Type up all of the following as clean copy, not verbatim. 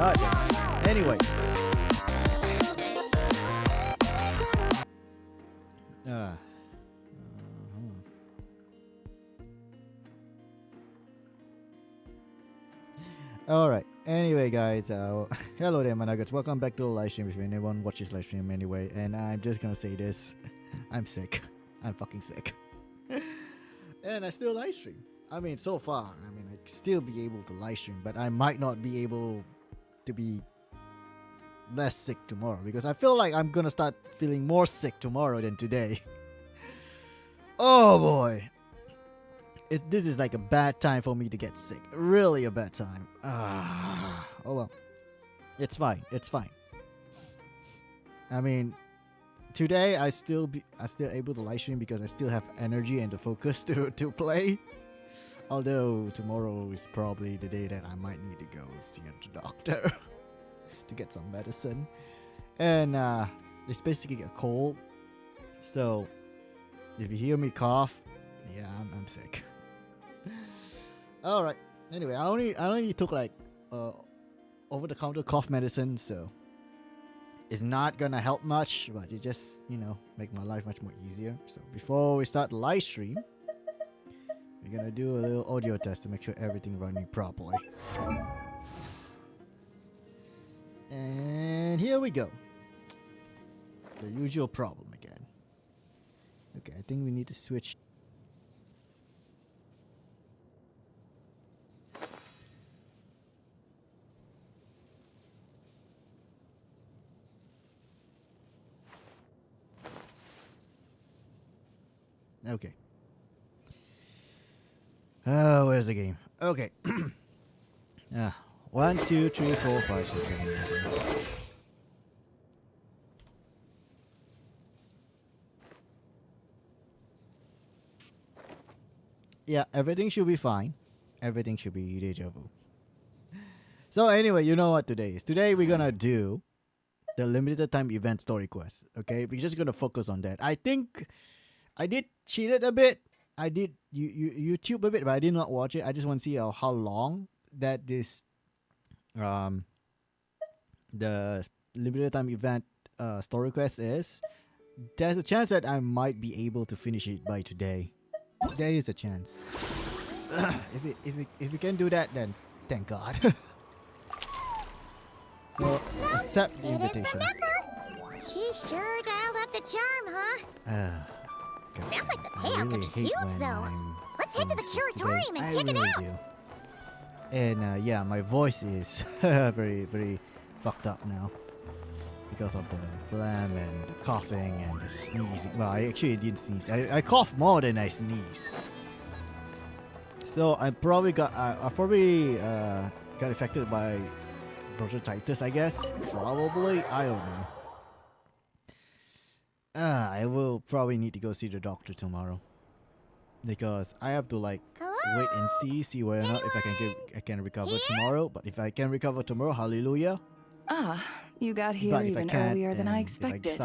God damn. Anyway. Uh, Alright. Anyway, guys, hello there, my nuggets. Welcome back to the live stream if anyone watches live stream anyway. And I'm just gonna say this. I'm sick. I'm fucking sick. And I still live stream. I mean, so far, I mean, I still be able to live stream, but I might not be able to be less sick tomorrow because I feel like I'm gonna start feeling more sick tomorrow than today. Oh boy. This is like a bad time for me to get sick. Really a bad time. Oh well. It's fine. It's fine. I mean, today I still able to live stream because I still have energy and the focus to play. Although tomorrow is probably the day that I might need to go see a doctor to get some medicine. And it's basically a cold. So if you hear me cough, yeah, I'm sick. Alright. Anyway, I only took like over-the-counter cough medicine, so it's not gonna help much, but it just, you know, make my life much more easier. So before we start the live stream, we're gonna do a little audio test to make sure everything running properly. And here we go. The usual problem again. Okay, I think we need to switch. Okay. Oh, where's the game? Okay. 1, 2, 3, 4, 5, 6, 7, 8. Yeah, everything should be fine. Everything should be deja vu. So anyway, you know what today is. Today we're gonna do the limited time event story quest. Okay, we're just gonna focus on that. I think I did cheat it a bit. I did YouTube a bit, but I did not watch it. I just want to see how long that this the limited time event story quest is. There's a chance that I might be able to finish it by today. There is a chance. If we can do that, then thank God. So accept the invitation. She sure dialed up the charm, huh? God, Sounds like the I payout really could be hate huge, when though. I'm Let's head to the being sick curatorium today. and check I it really out. do. And yeah, my voice is very fucked up now because of the phlegm and the coughing and the sneezing. Well, I actually didn't sneeze. I cough more than I sneeze. So I probably got affected by bronchitis, I guess. Probably, I don't know. I will probably need to go see the doctor tomorrow because I have to like wait and see whether or not if I can recover tomorrow. But if I can recover tomorrow, hallelujah. Ah, you got here even earlier than I expected.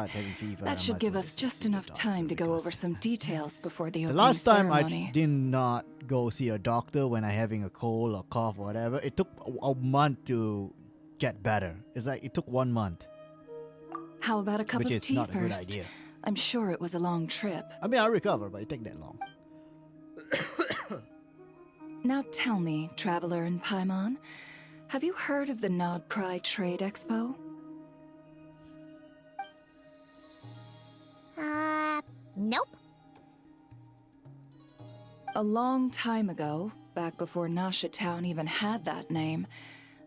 That should give us just enough time to go over some details before the opening last time ceremony. I did not go see a doctor when I having a cold or cough or whatever. It took a month to get better. It's like it took 1 month. How about a cup Which of is tea not a good first? idea. I'm sure it was a long trip. I mean, I'll recover, but it take that long. Now tell me, Traveler in Paimon, have you heard of the Nod Cry Trade Expo? Nope. A long time ago, back before Nasha Town even had that name,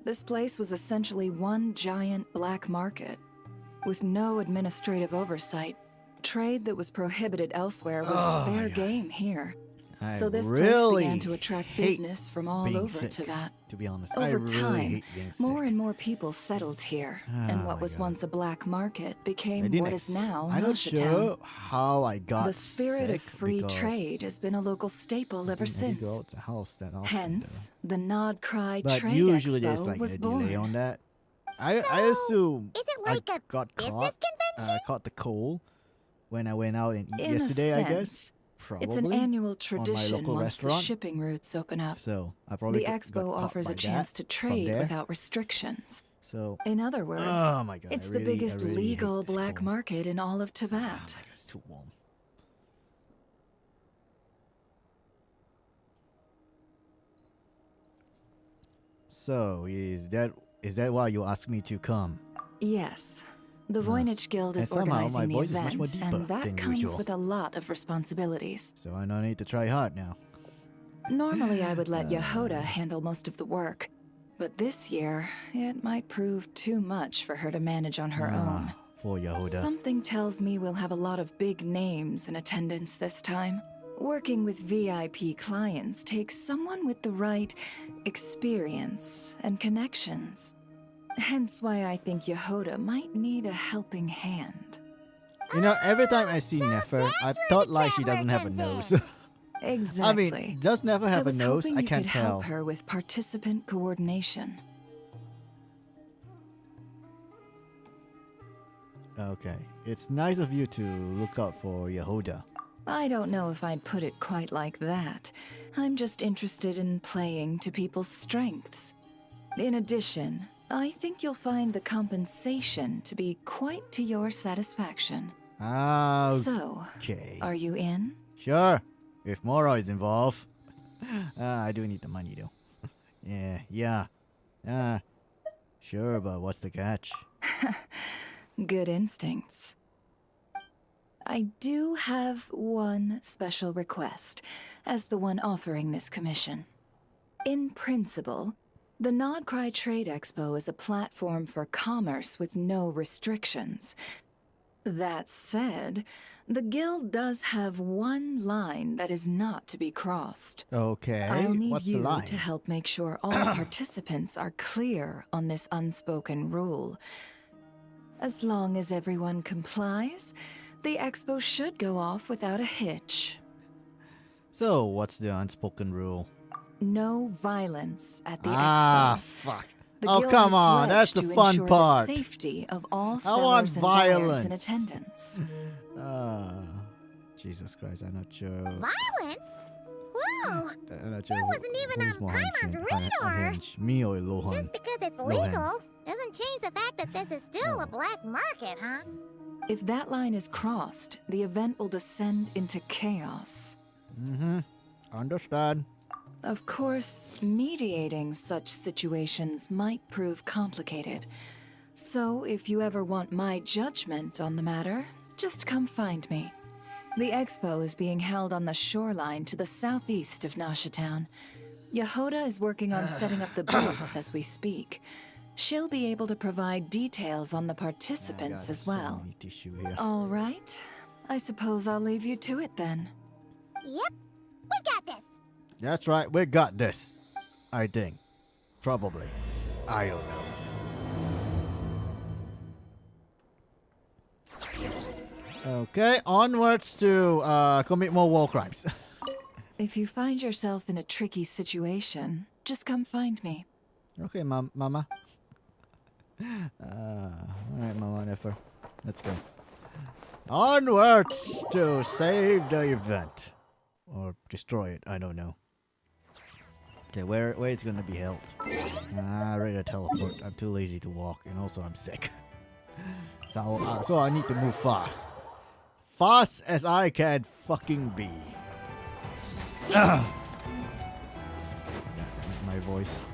this place was essentially one giant black market. With no administrative oversight, trade that was prohibited elsewhere was fair game here. So this place began to attract business from all over Tibet. To be honest, Over I really time, hate being sick. more and more people settled here, and what was once a black market became what is now I'm not Nasha sure Town. how I got The spirit of sick free because trade has been a local staple ever I didn't go since. out the house that often, Hence, the Nod Cry but Trade usually there's Expo like was a delay on born. that. I assume Is it like I a got business caught. convention? Caught the cold when I went out and eat In yesterday. a I sense, guess probably. it's an annual tradition local once the restaurant. shipping routes open up. So I probably The got expo caught offers by a chance that to from trade there. without restrictions. So. In other words, Oh my god. it's I the really- I biggest really hate legal this black cold. market in all of Oh my Teyvat. god, it's too warm. So is that why you asked me to come? Yes. The Voynich Guild is And somehow my organizing the voice is much more event, deeper and that than comes usual. with a lot of responsibilities. So I don't need to try hard now. Normally, I would let Yehoda handle most of the work, but this year, it might prove too much for her to manage on her own. For Yehoda. Something tells me we'll have a lot of big names in attendance this time. Working with VIP clients takes someone with the right experience and connections. Hence why I think Yehoda might need a helping hand. You know, every time I see Nefer, I thought like she doesn't have a nose. Exactly. I mean, does Nefer have a was nose? hoping I you can't could tell. help her with participant coordination. Okay, it's nice of you to look out for Yehoda. I don't know if I'd put it quite like that. I'm just interested in playing to people's strengths. In addition, I think you'll find the compensation to be quite to your satisfaction. So, Okay. are you in? Sure, if Mora is involved. I do need the money though. yeah. Sure, but what's the catch? Good instincts. I do have one special request, as the one offering this commission. In principle, the Nodcry Trade Expo is a platform for commerce with no restrictions. That said, the guild does have one line that is not to be crossed. Okay, I'll need what's the you line? to help make sure all participants are clear on this unspoken rule. As long as everyone complies, the expo should go off without a hitch. So, what's the unspoken rule? No violence at the Ah, expo. fuck. The Oh, guild come has on, that's pledged the to fun ensure part. The safety of all I want sellers and buyers in violence. attendance. Jesus Christ, I'm not sure. Violence? Whoa! I'm not sure That wasn't even who's on more Paimon's radar. unhinged, me or Lohan. Just because it's Lohan. legal doesn't change the fact that this is still Oh. a black market, huh? If that line is crossed, the event will descend into chaos. Understand. Of course, mediating such situations might prove complicated. So, if you ever want my judgment on the matter, just come find me. The expo is being held on the shoreline to the southeast of Nasha Town. Yehoda is working on setting up the booths as we speak. She'll be able to provide details on the participants as well. Tissue here. All right. I suppose I'll leave you to it then. Yep, we got this. That's right, we got this. I think. Probably. I don't know. Okay, onwards to commit more war crimes. If you find yourself in a tricky situation, just come find me. Okay, Mama. Alright, Mama Nefer. Let's go. Onwards to save the event. Or destroy it, I don't know. Okay, where is it gonna be held? Ready to teleport. I'm too lazy to walk, and also I'm sick. So I need to move fast. Fast as I can fucking be. God, my voice.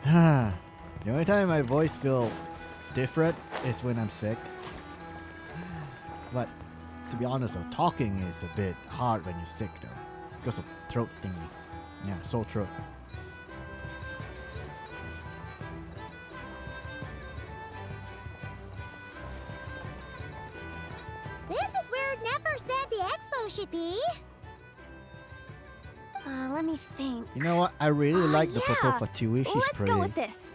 The only time my voice feels different is when I'm sick. But to be honest though, talking is a bit hard when you're sick though. Because of throat thingy. Yeah, sore throat. This is where Nefer said the expo should be. Let me think. You know what? I really like the purple yeah. fatui. She's Let's pretty. go with this.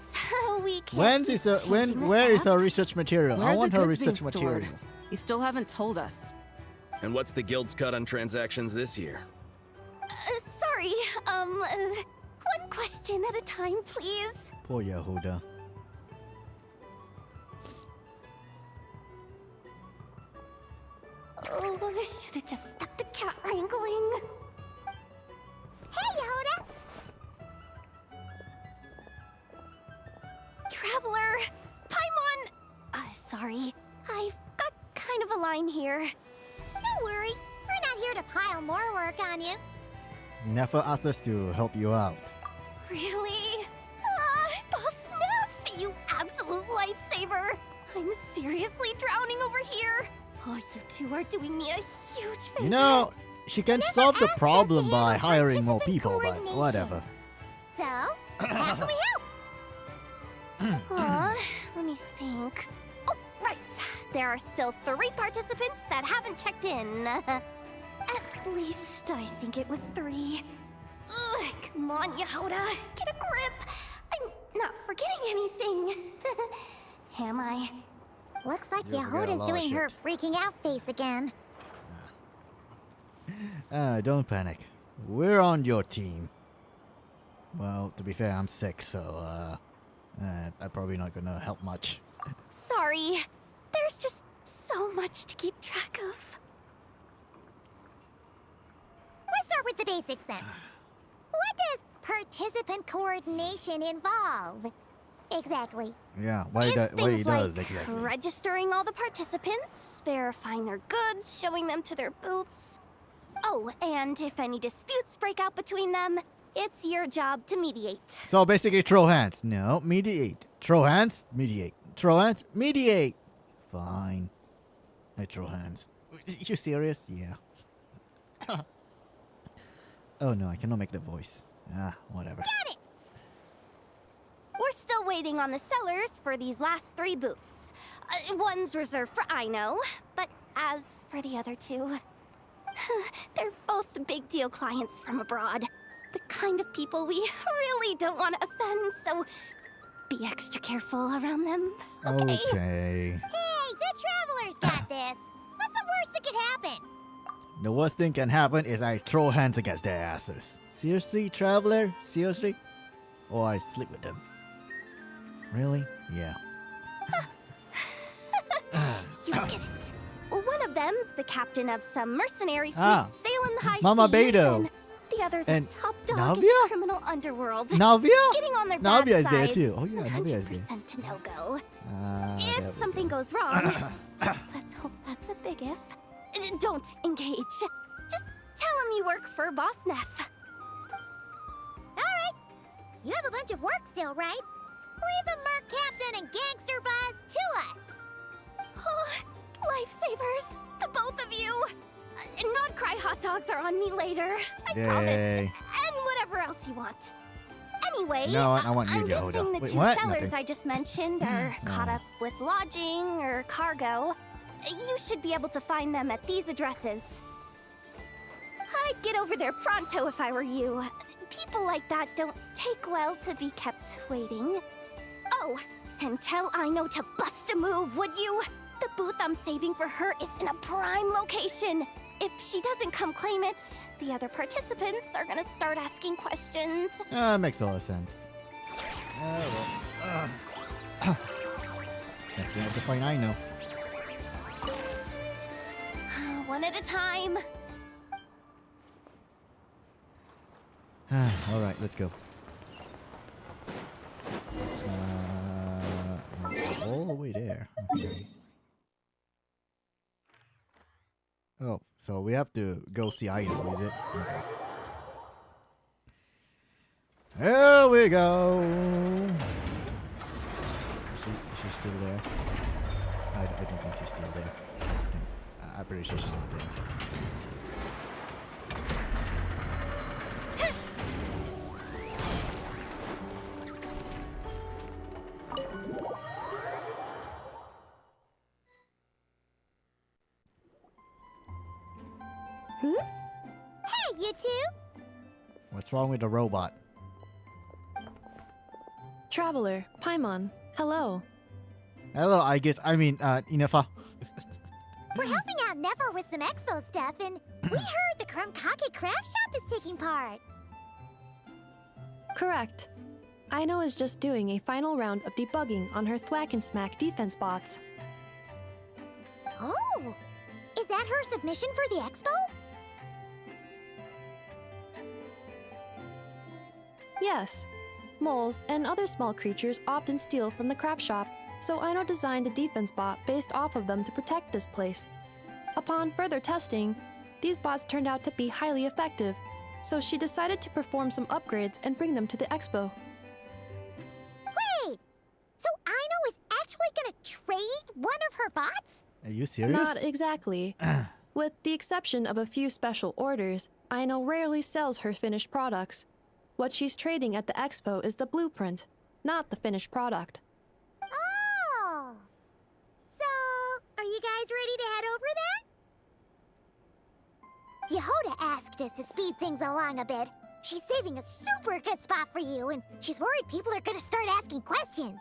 We can't When keep is her changing this where is up. her research material? Where I are want the her goods being research stored? material. You still haven't told us. And what's the guild's cut on transactions this year? Sorry, one question at a time, please. Poor Yehuda. Oh, I should have just stuck to cat wrangling. Hey, Yehoda! traveler. Paimon! Sorry. I've got kind of a line here. Don't worry. We're not here to pile more work on you. Never asked us to help you out. Really? Boss Neff, you absolute lifesaver! I'm seriously drowning over here. Oh, you two are doing me a huge favor. You know, she can solve the asked us problem to by handle hiring more participant people, but coordination. whatever. So, how can we help? Let me think. Oh, right. There are still 3 participants that haven't checked in. At least I think it was 3. Ugh, come on, Yehoda. Get a grip. I'm not forgetting anything. Am I? Looks like You'll forget a Yehoda's lot of doing her shit. freaking out face again. Don't panic. We're on your team. Well, to be fair, I'm sick, so I'm probably not gonna help much. Sorry. There's just so much to keep track of. Let's start with the basics then. What does participant coordination involve? Exactly. Yeah, what It's he things does like exactly. registering all the participants, verifying their goods, showing them to their booths. Oh, and if any disputes break out between them, it's your job to mediate. So basically, throw hands. No, mediate. Throw hands, mediate. Throw hands, mediate. Fine. I throw hands. You serious? Yeah. Oh no, I cannot make the voice. Whatever. We're still waiting on the sellers for these last 3 booths. One's reserved for Aino, but as for the other 2, they're both big deal clients from abroad. The kind of people we really don't want to offend, so be extra careful around them, okay? Okay. Hey, the travelers got this. What's the worst that could happen? The worst thing can happen is I throw hands against their asses. Seriously, traveler? Seriously? Or I sleep with them. Really? Yeah. You get it. One of them's the captain of some mercenary fleet Ah, sailing the high Mama seas, Beto. and the other's And a top dog in Navia? the criminal underworld. Navia? Getting on their Navia bad is there sides, too. Oh yeah, Navia is there. 100% a no-go. There we If something go. goes wrong, let's hope that's a big if. Don't engage. Just tell him you work for Boss Neff. Alright. You have a bunch of work still, right? Leave the Merc Captain and Gangster Buzz to us. Oh, lifesavers, the both of you. Not cry hot dogs are on me later. I promise. Yay. And whatever else you want. Anyway, No, I want you, I'm Yehoda. guessing the Wait, 2 what? sellers Nothing. I just mentioned are caught No. up with lodging or cargo. You should be able to find them at these addresses. I'd get over there pronto if I were you. People like that don't take well to be kept waiting. Oh, and tell Aino to bust a move, would you? The booth I'm saving for her is in a prime location. If she doesn't come claim it, the other participants are gonna start asking questions. Makes a lot of sense. Well. Guess we have to find I know. One at a time. Alright, let's go. All the way there. Okay. Oh, so we have to go see Aino, is it? Okay. Here we go! Is she still there? I don't think she's still there. I'm pretty sure she's not there. Hey, you two. What's wrong with the robot? Traveler, Paimon, hello. Hello, Inefa. We're helping out Nefer with some expo stuff, and we heard the Krumkake craft shop is taking part. Correct. Aino is just doing a final round of debugging on her Thwack and Smack defense bots. Oh, is that her submission for the expo? Yes. moles, and other small creatures often steal from the craft shop, so Aino designed a defense bot based off of them to protect this place. Upon further testing, these bots turned out to be highly effective, so she decided to perform some upgrades and bring them to the expo. Wait! So Aino is actually gonna trade one of her bots? Are you serious? Not exactly. With the exception of a few special orders, Aino rarely sells her finished products. What she's trading at the expo is the blueprint, not the finished product. Oh! So, are you guys ready to head over then? Yehoda asked us to speed things along a bit. She's saving a super good spot for you, and she's worried people are gonna start asking questions.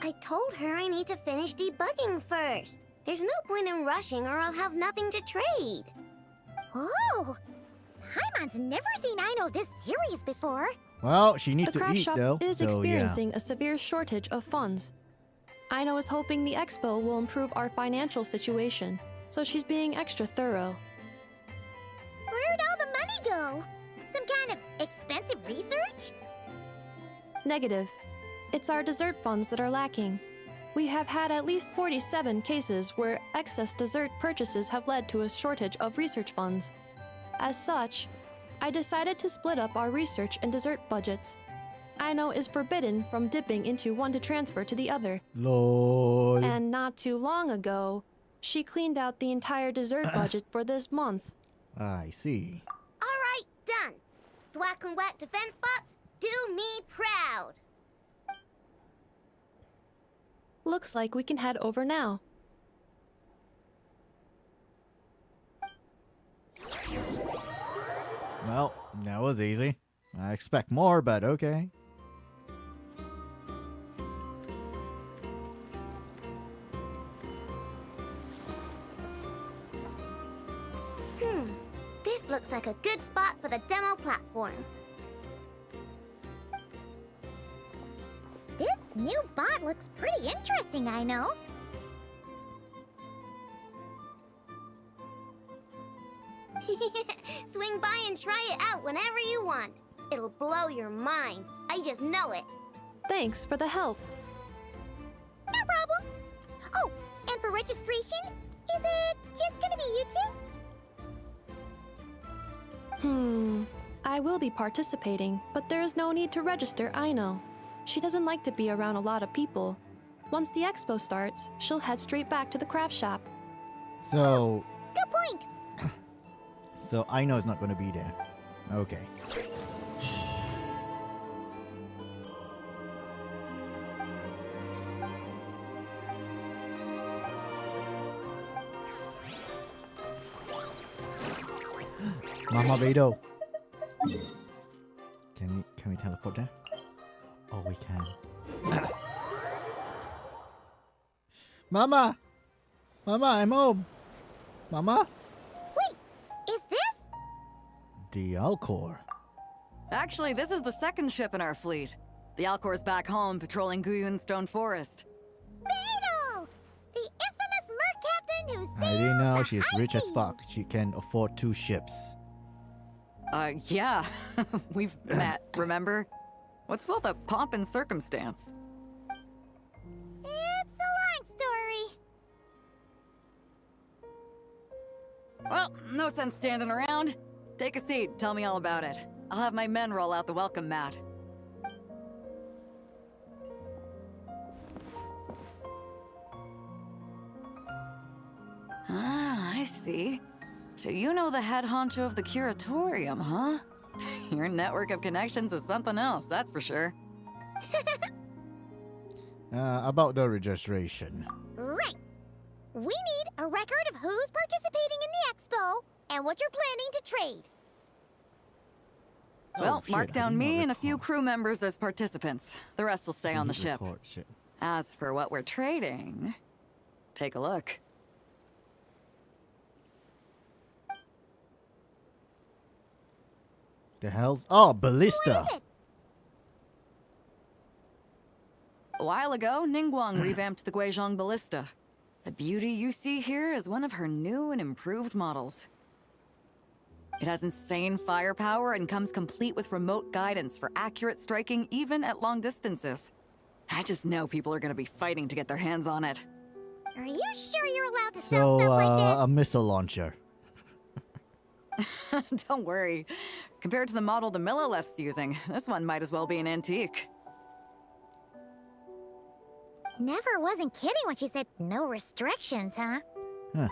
I told her I need to finish debugging first. There's no point in rushing or I'll have nothing to trade. Oh! Paimon's never seen Aino this serious before. Well, she needs The to craft eat shop though. is so, experiencing a severe shortage of funds. Aino is hoping the expo will improve our financial situation, so she's being extra thorough. Where'd all the money go? Some kind of expensive research? Negative. It's our dessert funds that are lacking. We have had at least 47 cases where excess dessert purchases have led to a shortage of research funds. As such, I decided to split up our research and dessert budgets. Aino is forbidden from dipping into one to transfer to the other. Lol. And not too long ago, she cleaned out the entire dessert budget for this month. I see. All right, done. Thwack and whack defense bots, do me proud. Looks like we can head over now. Well, that was easy. I expect more, but okay. This looks like a good spot for the demo platform. This new bot looks pretty interesting, I know. Swing by and try it out whenever you want. It'll blow your mind. I just know it. Thanks for the help. No problem. Oh, and for registration, is it just gonna be you two? I will be participating, but there is no need to register, Aino. She doesn't like to be around a lot of people. Once the expo starts, she'll head straight back to the craft shop. So, Good point. so I know it's not going to be there. Okay. Mama Vado. Can we teleport there? Oh, we can. Mama! Mama, I'm home! Mama? Wait, is this? The Alcor. Actually, this is the second ship in our fleet. The Alcor's back home patrolling Guyun Stone Forest. Beidou! The infamous merc captain who I didn't know sails she's the rich as high fuck. She can afford 2 ships. Yeah. We've met, remember? What's with all the pomp and circumstance? seas. It's a long story. Well, no sense standing around. Take a seat, tell me all about it. I'll have my men roll out the welcome mat. Ah, I see. So you know the head honcho of the curatorium, huh? Your network of connections is something else, that's for sure. About the registration. Right. We need a record of who's participating in the expo and what you're planning to trade. Well, Oh, shit, mark I down did not me and a few recall. crew members as participants. The rest will stay on the Didn't ship. record shit. As for what we're trading, take a look. The hell's... Oh, What ballista! is it? A while ago, Ningguang revamped the Guizhong Ballista. The beauty you see here is one of her new and improved models. It has insane firepower and comes complete with remote guidance for accurate striking even at long distances. I just know people are gonna be fighting to get their hands on it. Are you sure you're allowed to So, sell stuff like this? a missile launcher. Don't worry. Compared to the model the Millileth's using, this one might as well be an antique. Never wasn't kidding when she said no restrictions, huh? Huh.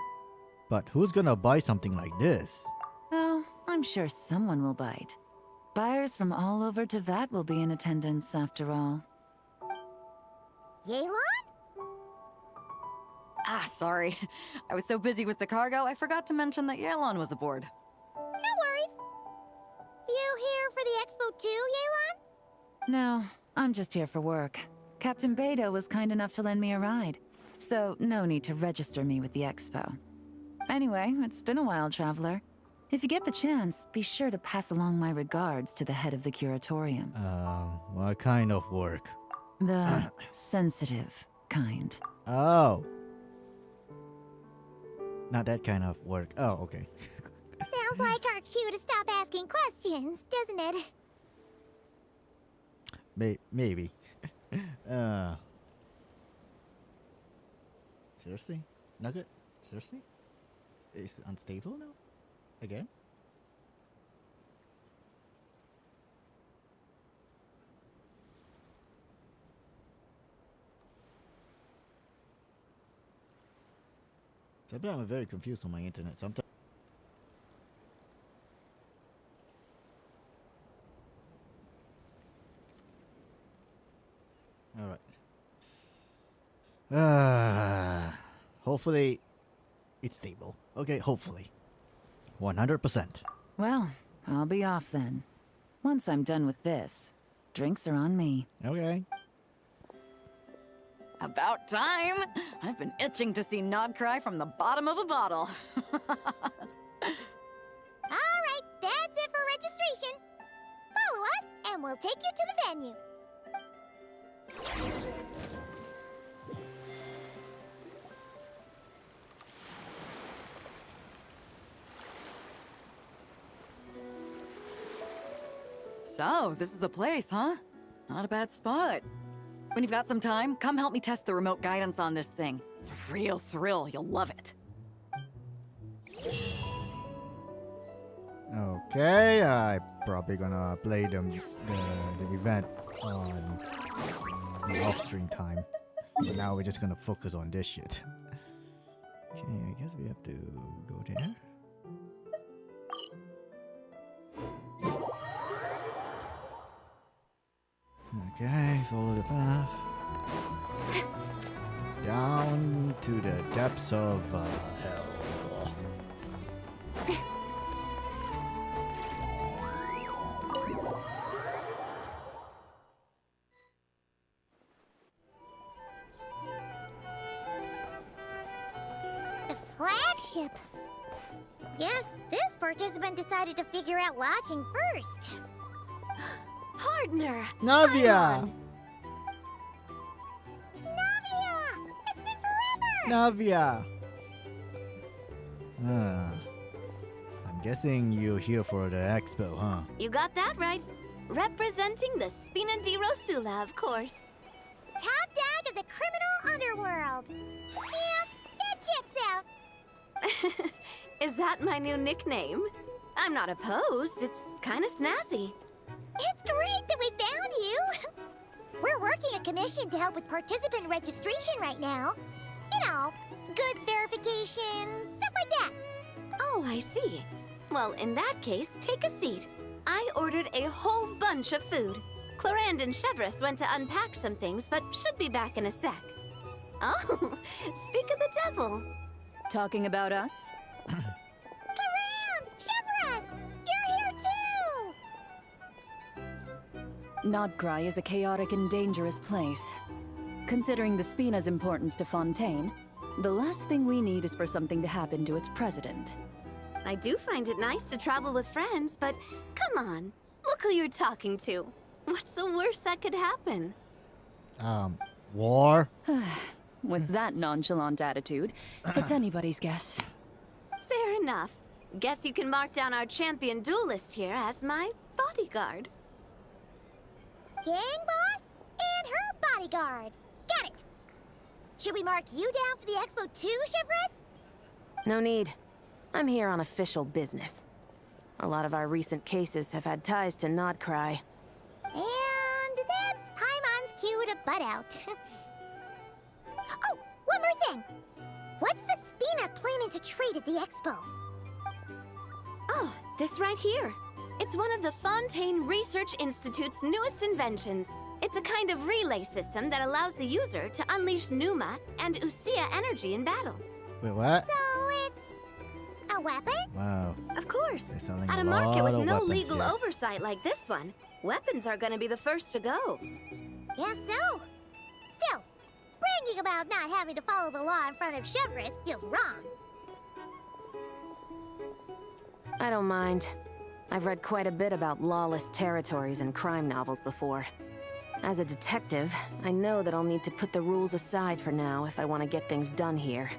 But who's gonna buy something like this? Oh, I'm sure someone will bite. Buyers from all over Teyvat will be in attendance after all. Yelan? Ah, sorry. I was so busy with the cargo, I forgot to mention that Yelan was aboard. No worries. You here for the expo too, Yelan? No, I'm just here for work. Captain Beidou was kind enough to lend me a ride, so no need to register me with the expo. Anyway, it's been a while, Traveler. If you get the chance, be sure to pass along my regards to the head of the curatorium. What kind of work? The sensitive kind. Oh. Not that kind of work. Oh, okay. Sounds like our cue to stop asking questions, doesn't it? Maybe. Seriously? Nugget? Seriously? Is it unstable now? Again? Sometimes I'm very confused on my internet. Sometimes. Alright. Hopefully it's stable. Okay, hopefully. 100%. Well, I'll be off then. Once I'm done with this, drinks are on me. Okay. About time! I've been itching to see Nod cry from the bottom of a bottle. Alright, that's it for registration. Follow us, and we'll take you to the venue. So, this is the place, huh? Not a bad spot. When you've got some time, come help me test the remote guidance on this thing. It's a real thrill, you'll love it. Okay, I probably gonna play the event on the off-stream time. But now we're just gonna focus on this shit. Okay, I guess we have to go there. Okay, follow the path. Down to the depths of hell. The flagship. Guess this participant decided to figure out lodging first. Partner! Navia! Navia! It's been forever! Navia! I'm guessing you're here for the expo, huh? You got that right. Representing the Spina di Rosula, of course. Top dog of the criminal underworld. Yeah, that checks out. Is that my new nickname? I'm not opposed. It's kind of snazzy. It's great that we found you. We're working a commission to help with participant registration right now. You know, goods verification, stuff like that. Oh, I see. Well, in that case, take a seat. I ordered a whole bunch of food. Clorand and Chevreuse went to unpack some things, but should be back in a sec. Oh, speak of the devil. Talking about us? Clorand! Chevreuse! You're here too! Nodcry is a chaotic and dangerous place. Considering the Spina's importance to Fontaine, the last thing we need is for something to happen to its president. I do find it nice to travel with friends, but come on. Look who you're talking to. What's the worst that could happen? War? With that nonchalant attitude, it's anybody's guess. Fair enough. Guess you can mark down our champion duelist here as my bodyguard. Gang boss and her bodyguard. Got it. Should we mark you down for the expo too, Shivers? No need. I'm here on official business. A lot of our recent cases have had ties to Nodcry. And that's Paimon's cue to butt out. Oh, one more thing. What's the Spina planning to trade at the expo? Oh, this right here. It's one of the Fontaine Research Institute's newest inventions. It's a kind of relay system that allows the user to unleash Numa and Usia energy in battle. Wait, what? So it's a weapon? Wow. Of course. They're selling At a a market lot with of no weapons legal here. oversight like this one, weapons are gonna be the first to go. Yeah, so. Still, bragging about not having to follow the law in front of Chevres feels wrong. I don't mind. I've read quite a bit about lawless territories and crime novels before. As a detective, I know that I'll need to put the rules aside for now if I want to get things done here.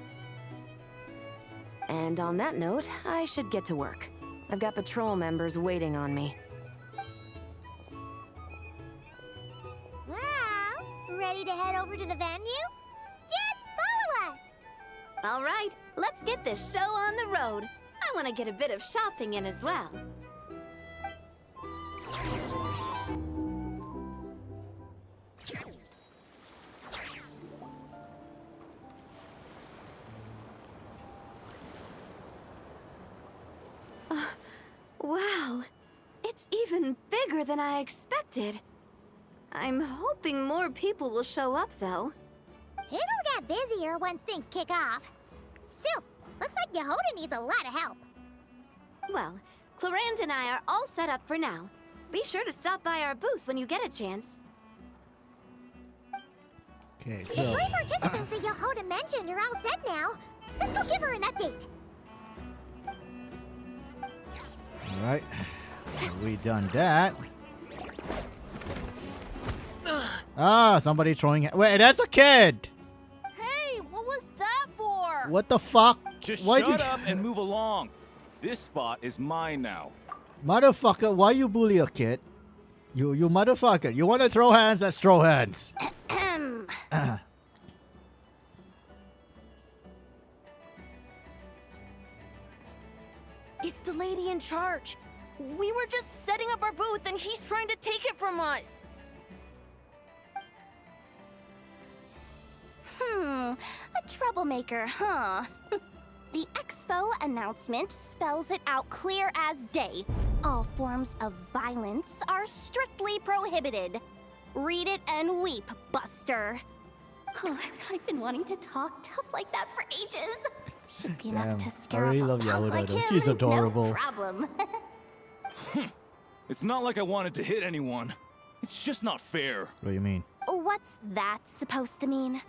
And on that note, I should get to work. I've got patrol members waiting on me. Well, ready to head over to the venue? Just follow us! All right, let's get this show on the road. I want to get a bit of shopping in as well. Wow, it's even bigger than I expected. I'm hoping more people will show up, though. It'll get busier once things kick off. Still, looks like Yehoda needs a lot of help. Well, Clarand and I are all set up for now. Be sure to stop by our booth when you get a chance. Okay, The so three participants that Yehoda mentioned are all set now. Let's go give her an update. all right, we done that. Ah, somebody throwing. Wait, that's a kid. Hey, what was that for? What the fuck? Just Why shut did- up and move along. This spot is mine now. Motherfucker, why you bully a kid? You motherfucker. You want to throw hands? Let's throw hands. It's the lady in charge. We were just setting up our booth and he's trying to take it from us. A troublemaker, huh? The expo announcement spells it out clear as day. All forms of violence are strictly prohibited. Read it and weep, Buster. Oh, I've been wanting to talk tough like that for ages. Should be enough Damn, to I scare really off a love punk Yehoda, like though. him. She's adorable. No problem. It's not like I wanted to hit anyone. It's just not fair. What do you mean? What's that supposed to mean?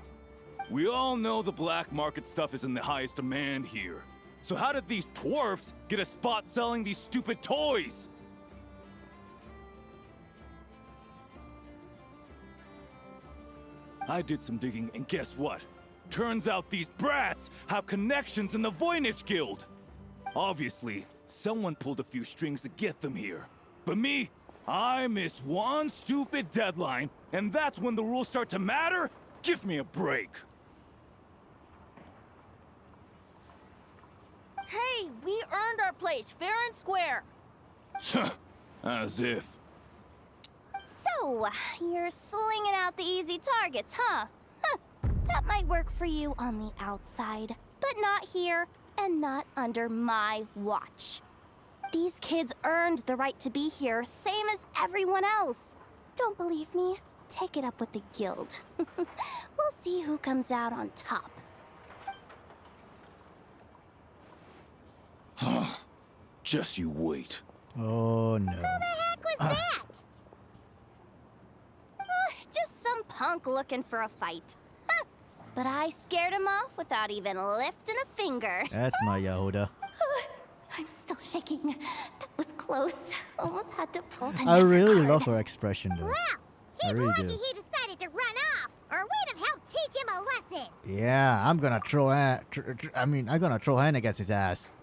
We all know the black market stuff is in the highest demand here. So how did these dwarfs get a spot selling these stupid toys? I did some digging, and guess what? Turns out these brats have connections in the Voynich Guild. Obviously, someone pulled a few strings to get them here. But me, I miss one stupid deadline, and that's when the rules start to matter? Give me a break. Hey, we earned our place fair and square. As if. So, you're slinging out the easy targets, huh? That might work for you on the outside, but not here and not under my watch. These kids earned the right to be here, same as everyone else. Don't believe me? Take it up with the guild. We'll see who comes out on top. Just you wait. Oh no. Who the heck was that? Just some punk looking for a fight. Huh. But I scared him off without even lifting a finger. That's my Yehoda. I'm still shaking. That was close. Almost had to pull the I never really card. love her expression though. Wow, I he's really lucky do. he decided to run off, or we'd have helped teach him a lesson. Yeah, I'm gonna throw hand. I'm gonna throw hand against his ass.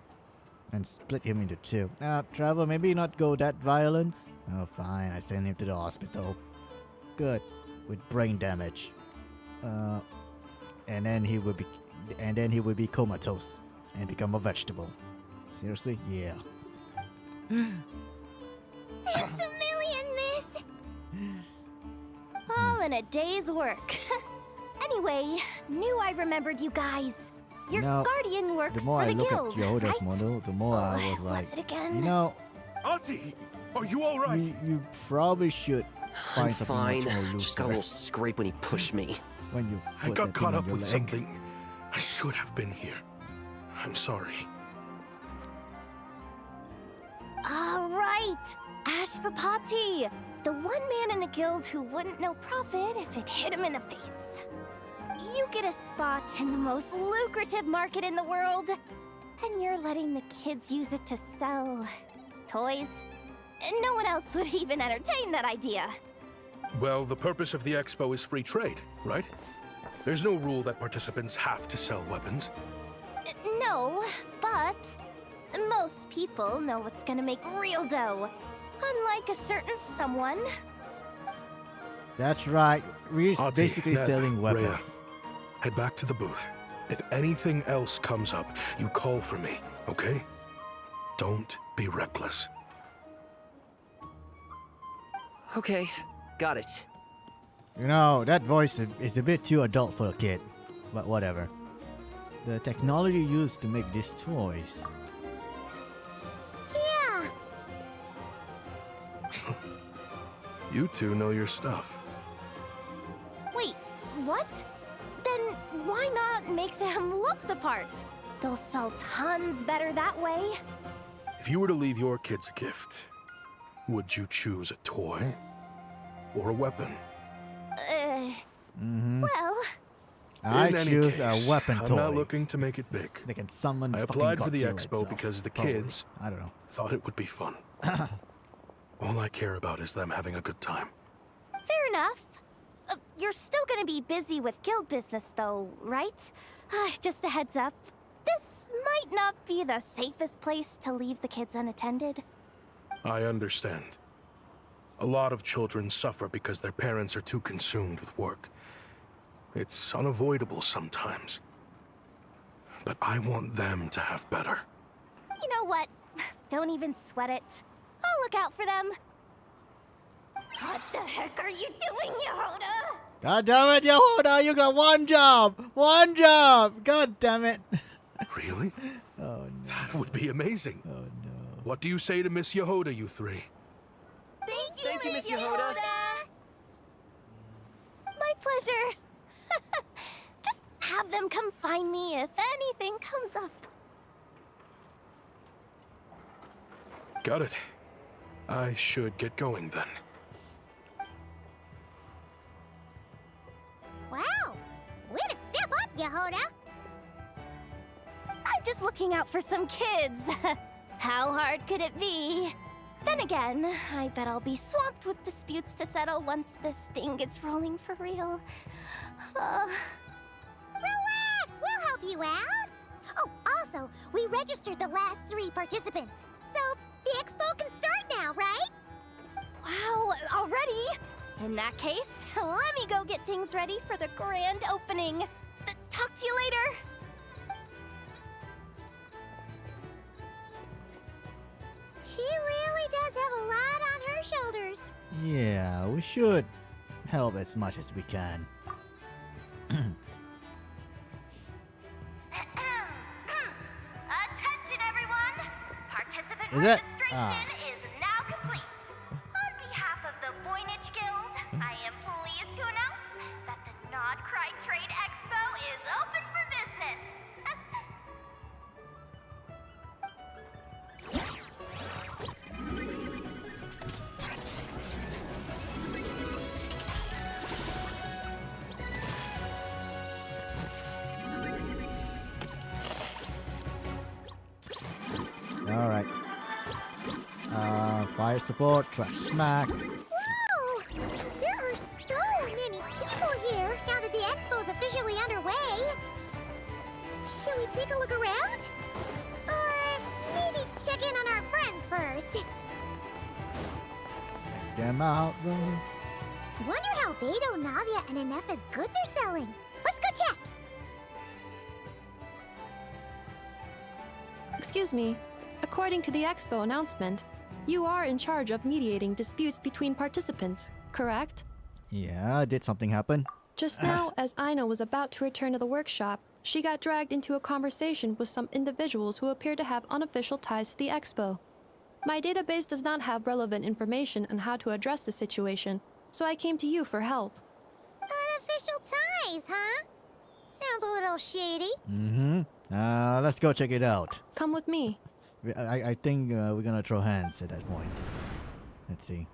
and split him into two. Trevor, maybe not go that violence. Oh, fine. I send him to the hospital. Good, with brain damage. And then he would be comatose and become a vegetable. Seriously? Yeah. There's a million, miss. All in a day's work. Anyway, knew I remembered you guys. Your guardian works The more for I the look guild, at Yehuda's right? model, the more I was like, was it again? you know, Auntie, are you all right? you probably should find I'm something fine. much more looser. Just got a little scrape when he pushed me. When you I put got that caught thing up on your with leg. something. I should have been here. I'm sorry. All right, Ashvapati, the one man in the guild who wouldn't know profit if it hit him in the face. You get a spot in the most lucrative market in the world, and you're letting the kids use it to sell toys. And no one else would even entertain that idea. Well, the purpose of the expo is free trade, right? There's no rule that participants have to sell weapons. No, but most people know what's gonna make real dough. Unlike a certain someone. That's right. We're Auntie, basically Ned, selling Rhea, weapons. head back to the booth. If anything else comes up, you call for me, okay? Don't be reckless. Okay, got it. You know, that voice is a bit too adult for a kid. But whatever. The technology used to make these toys. Yeah. You two know your stuff. Wait, what? Then why not make them look the part? They'll sell tons better that way. If you were to leave your kids a gift, would you choose a toy or a weapon? Well, I In any choose case, a weapon toy. I'm not looking to make it big. They can summon I fucking applied for the Godzilla expo itself, because the probably. kids I don't know. thought it would be fun. All I care about is them having a good time. fair enough. You're still gonna be busy with guild business though, right? Just a heads up. This might not be the safest place to leave the kids unattended. I understand. A lot of children suffer because their parents are too consumed with work. It's unavoidable sometimes. But I want them to have better. You know what? Don't even sweat it. I'll look out for them. What the heck are you doing, Yehuda? God damn it, Yehuda, you got one job! One job! God damn it. Really? Oh no. That would be amazing. Oh no. What do you say to Miss Yehuda, you three? Thank you, Miss Yehuda. My pleasure. Just have them come find me if anything comes up. Got it. I should get going then. Wow. Way to step up, Yehuda. I'm just looking out for some kids. How hard could it be? Then again, I bet I'll be swamped with disputes to settle once this thing gets rolling for real. Relax, we'll help you out. Oh, also, we registered the last 3 participants. So, the expo can start now, right? Wow, already? In that case, let me go get things ready for the grand opening. Talk to you later. She really does have a lot on her shoulders. Yeah, we should help as much as we can. Attention, everyone! Participant Is it? registration is now complete. On behalf of the Voynich Guild, I am pleased to announce that the Nod Cry Trade Expo is open for business. Alright. Fire support, trash smack. Whoa! There are so many people here now that the expo's officially underway. Should we take a look around? Or maybe check in on our friends first. Check them out, Rose. Wonder how Beto, Navia, and Anefa's goods are selling. Let's go check. Excuse me. According to the expo announcement, you are in charge of mediating disputes between participants, correct? Yeah, did something happen? Just now, as Aino was about to return to the workshop, she got dragged into a conversation with some individuals who appear to have unofficial ties to the expo. My database does not have relevant information on how to address the situation, so I came to you for help. Unofficial ties, huh? Sounds a little shady. Mm-hmm. Let's go check it out. Come with me. I think we're gonna throw hands at that point. Let's see.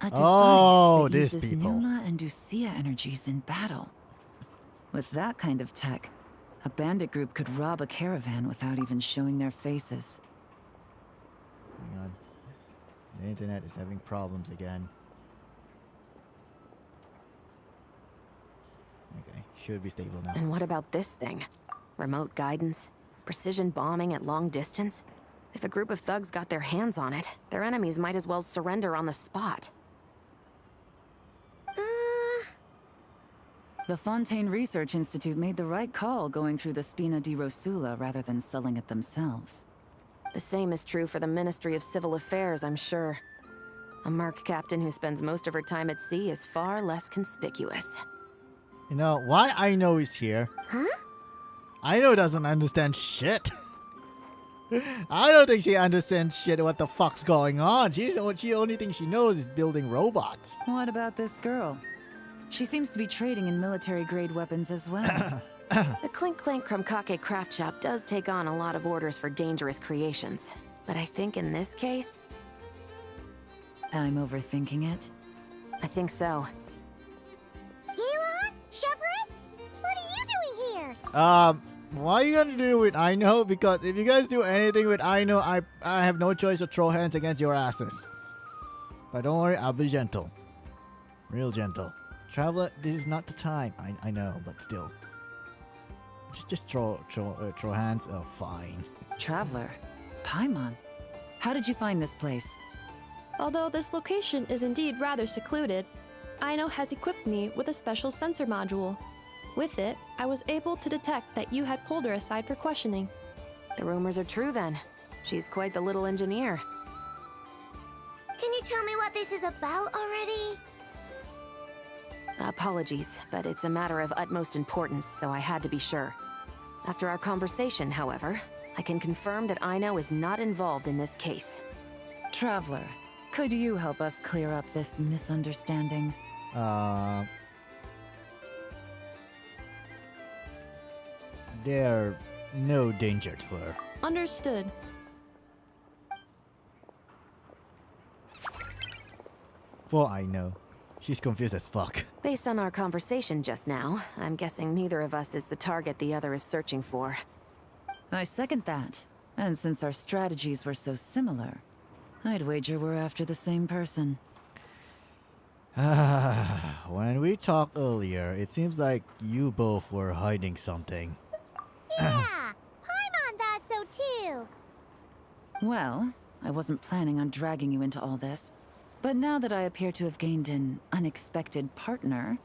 A device Oh, that these uses people. Nilna and Ducia energies in battle. With that kind of tech, a bandit group could rob a caravan without even showing their faces. Hang on. The internet is having problems again. Okay, should be stable now. And what about this thing? Remote guidance? Precision bombing at long distance? If a group of thugs got their hands on it, their enemies might as well surrender on the spot. The Fontaine Research Institute made the right call going through the Spina di Rosula rather than selling it themselves. The same is true for the Ministry of Civil Affairs, I'm sure. A merc captain who spends most of her time at sea is far less conspicuous. You know, why Aino is here? Huh? Aino doesn't understand shit. I don't think she understands shit what the fuck's going on. She only thing she knows is building robots. What about this girl? She seems to be trading in military-grade weapons as well. The Clink Clank Krumkake craft shop does take on a lot of orders for dangerous creations. But I think in this case, I'm overthinking it. I think so. Yelan? Chevrolet? What are you doing here? What are you gonna do with Aino? Because if you guys do anything with Aino, I have no choice to throw hands against your asses. But don't worry, I'll be gentle. Real gentle. Traveler, this is not the time. I know, but still. Just throw hands. Oh, fine. Traveler? Paimon? How did you find this place? Although this location is indeed rather secluded, Aino has equipped me with a special sensor module. With it, I was able to detect that you had pulled her aside for questioning. The rumors are true then. She's quite the little engineer. Can you tell me what this is about already? Apologies, but it's a matter of utmost importance, so I had to be sure. After our conversation, however, I can confirm that Aino is not involved in this case. Traveler, could you help us clear up this misunderstanding? There no danger to her. Understood. For Aino, she's confused as fuck. Based on our conversation just now, I'm guessing neither of us is the target the other is searching for. I second that. And since our strategies were so similar, I'd wager we're after the same person. When we talked earlier, it seems like you both were hiding something. Yeah, Paimon thought so too. Well, I wasn't planning on dragging you into all this. But now that I appear to have gained an unexpected partner,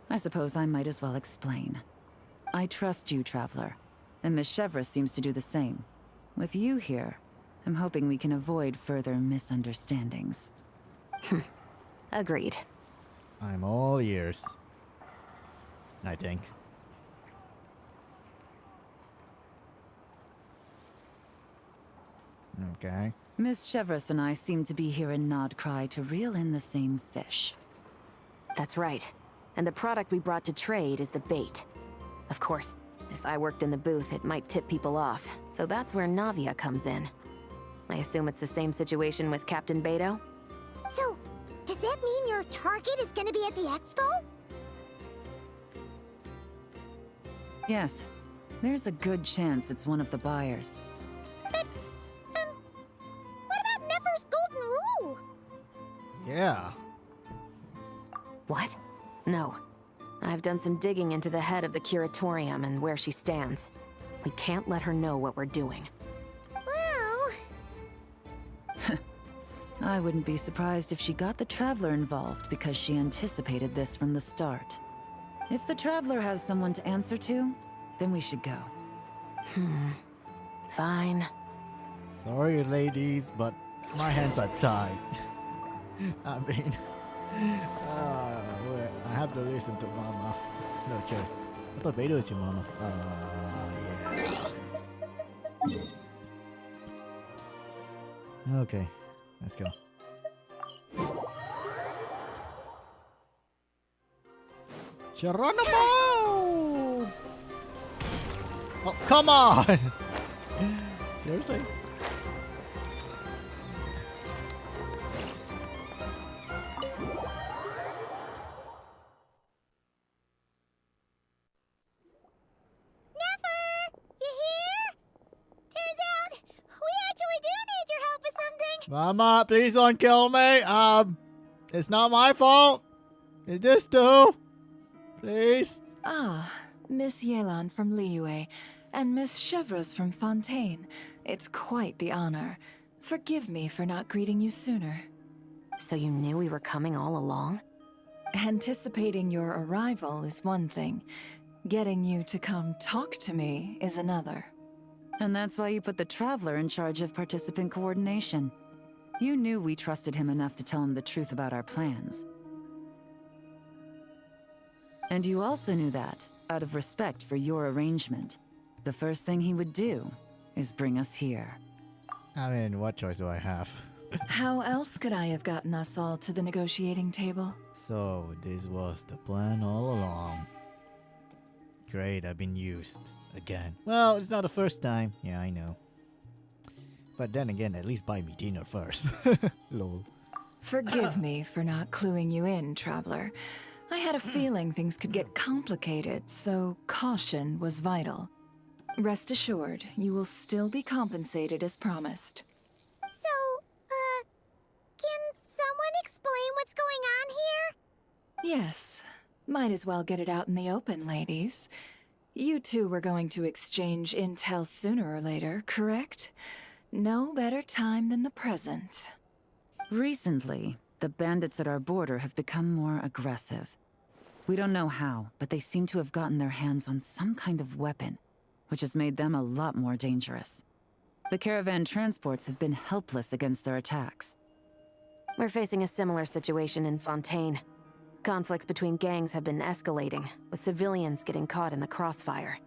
I suppose I might as well explain. I trust you, Traveler, and Miss Chevra seems to do the same. With you here, I'm hoping we can avoid further misunderstandings. Agreed. I'm all ears. I think. Okay. Miss Chevres and I seem to be here in Nodcry to reel in the same fish. That's right. And the product we brought to trade is the bait. Of course, if I worked in the booth, it might tip people off, so that's where Navia comes in. I assume it's the same situation with Captain Beto? So, does that mean your target is gonna be at the expo? Yes, there's a good chance it's one of the buyers. But, what about Nefer's golden rule? Yeah. What? No. I've done some digging into the head of the curatorium and where she stands. We can't let her know what we're doing. Well, I wouldn't be surprised if she got the Traveler involved because she anticipated this from the start. If the Traveler has someone to answer to, then we should go. Fine. Sorry, ladies, but my hands are tied. I mean, I have to listen to Mama. No choice. I thought Beidou is your Mama. Yeah. Okay, let's go. Geronimo! Oh, come on! Seriously? Mama, please don't kill me. It's not my fault. It's this too. Please. Ah, Miss Yelan from Liyue and Miss Chevreuse from Fontaine. It's quite the honor. Forgive me for not greeting you sooner. So you knew we were coming all along? Anticipating your arrival is one thing. Getting you to come talk to me is another. And that's why you put the Traveler in charge of participant coordination. You knew we trusted him enough to tell him the truth about our plans. And you also knew that, out of respect for your arrangement, the first thing he would do is bring us here. I mean, what choice do I have? How else could I have gotten us all to the negotiating table? So, this was the plan all along. Great, I've been used. Again. Well, it's not the first time. Yeah, I know. But then again, at least buy me dinner first. Lol. Forgive me for not cluing you in, Traveler. I had a feeling things could get complicated, so caution was vital. Rest assured, you will still be compensated as promised. So, can someone explain what's going on here? Yes. Might as well get it out in the open, ladies. You two were going to exchange intel sooner or later, correct? No better time than the present. Recently, the bandits at our border have become more aggressive. We don't know how, but they seem to have gotten their hands on some kind of weapon, which has made them a lot more dangerous. The caravan transports have been helpless against their attacks. We're facing a similar situation in Fontaine. Conflicts between gangs have been escalating, with civilians getting caught in the crossfire.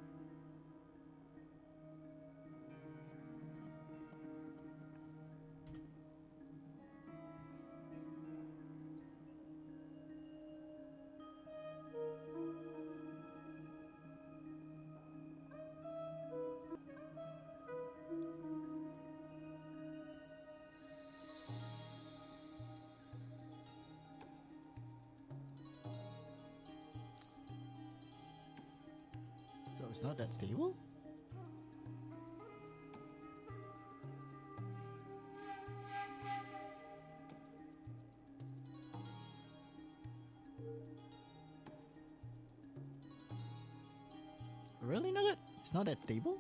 So it's not that stable? Really, Nugget? It's not that stable?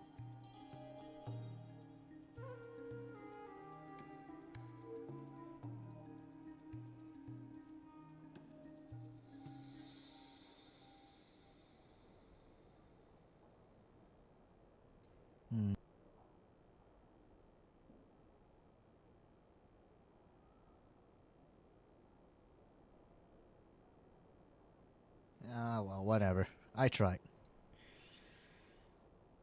Well, whatever. I tried.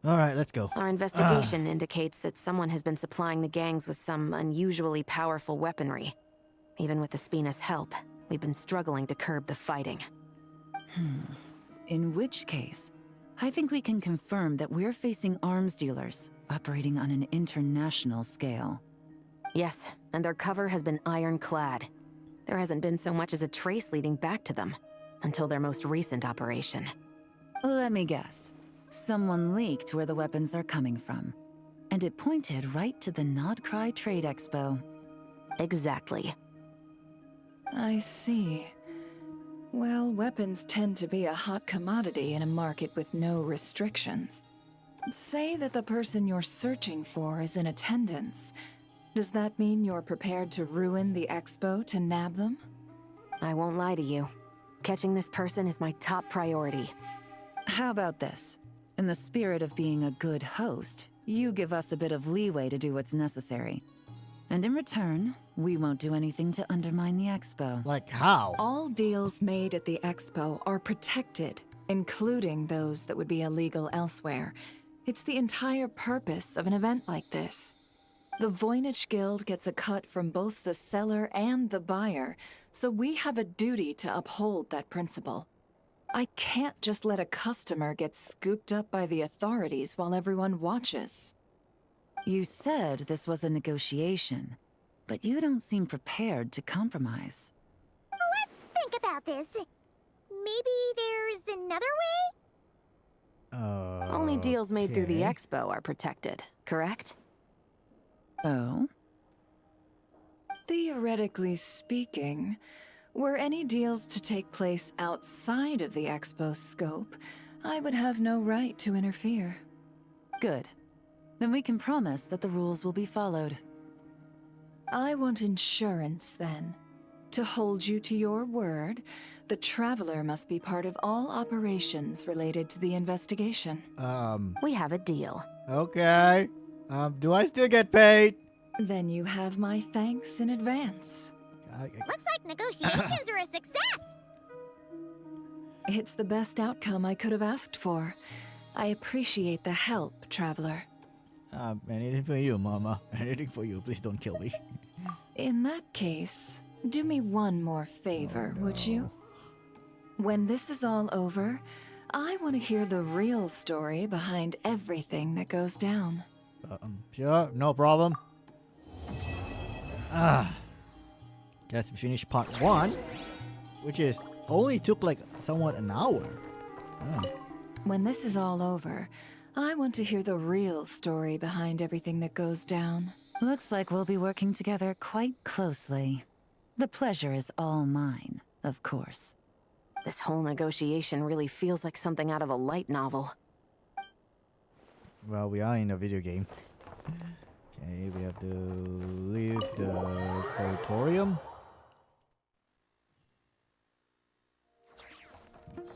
Alright, let's go. Our investigation indicates that someone has been supplying the gangs with some unusually powerful weaponry. Even with the Spina's help, we've been struggling to curb the fighting. In which case, I think we can confirm that we're facing arms dealers operating on an international scale. Yes, and their cover has been ironclad. There hasn't been so much as a trace leading back to them, until their most recent operation. Let me guess. Someone leaked where the weapons are coming from. And it pointed right to the Nodcry Trade Expo. Exactly. I see. Well, weapons tend to be a hot commodity in a market with no restrictions. Say that the person you're searching for is in attendance. Does that mean you're prepared to ruin the expo to nab them? I won't lie to you. Catching this person is my top priority. How about this? In the spirit of being a good host, you give us a bit of leeway to do what's necessary. And in return, we won't do anything to undermine the expo. Like how? All deals made at the expo are protected, including those that would be illegal elsewhere. It's the entire purpose of an event like this. The Voynich Guild gets a cut from both the seller and the buyer, so we have a duty to uphold that principle. I can't just let a customer get scooped up by the authorities while everyone watches. You said this was a negotiation, but you don't seem prepared to compromise. Let's think about this. Maybe there's another way? Only deals made through the okay. expo are protected, correct? Oh? Theoretically speaking, were any deals to take place outside of the expo's scope, I would have no right to interfere. Good. Then we can promise that the rules will be followed. I want insurance, then. To hold you to your word, the Traveler must be part of all operations related to the investigation. We have a deal. Okay. Do I still get paid? Then you have my thanks in advance. Looks like negotiations are a success! It's the best outcome I could have asked for. I appreciate the help, Traveler. Anything for you, Mama. Anything for you. Please don't kill me. In that case, do me one more favor, would you? When this is all over, I want to hear the real story behind everything that goes down. Sure, no problem. Guess we finished part 1, which is only took like somewhat an hour. When this is all over, I want to hear the real story behind everything that goes down. Looks like we'll be working together quite closely. The pleasure is all mine, of course. This whole negotiation really feels like something out of a light novel. Well, we are in a video game. Okay, we have to leave the auditorium.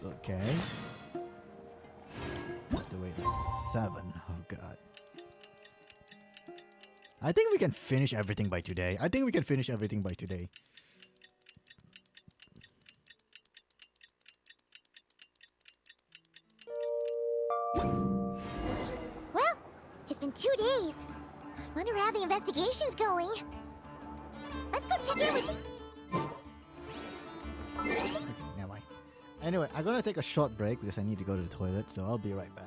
Okay. Have to wait like 7. Oh god. I think we can finish everything by today. Well, it's been 2 days. Wonder how the investigation's going. Let's go check in with... Okay, never mind. Anyway, I'm gonna take a short break because I need to go to the toilet, so I'll be right back.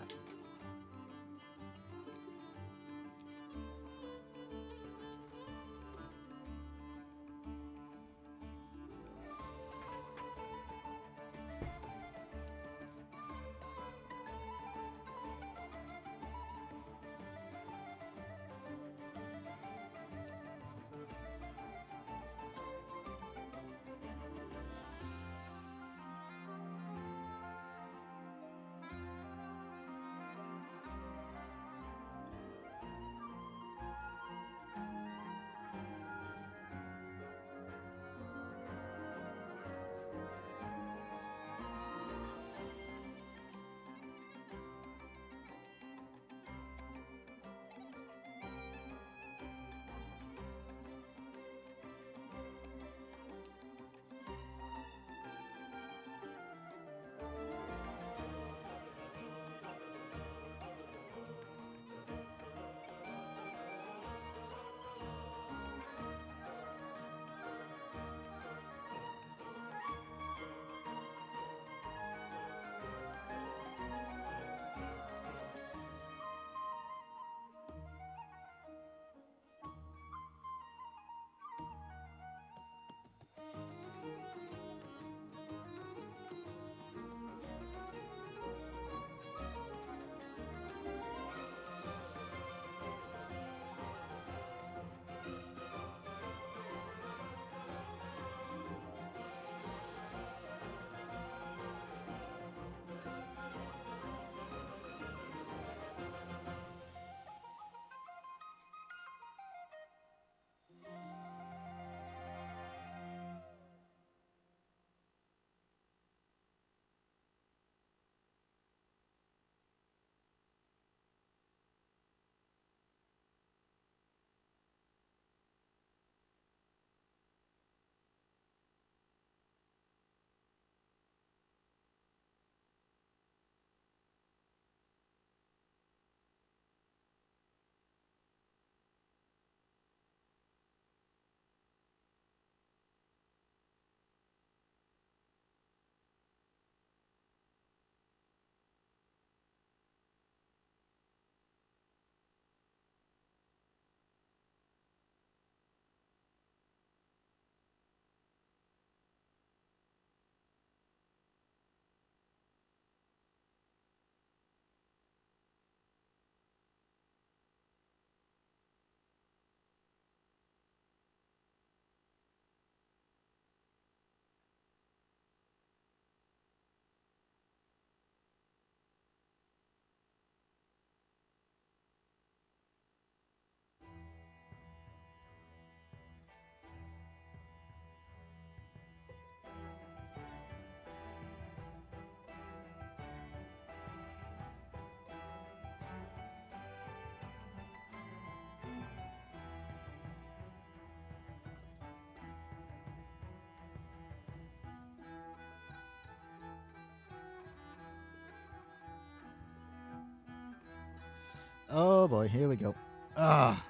Oh boy, here we go. Ah.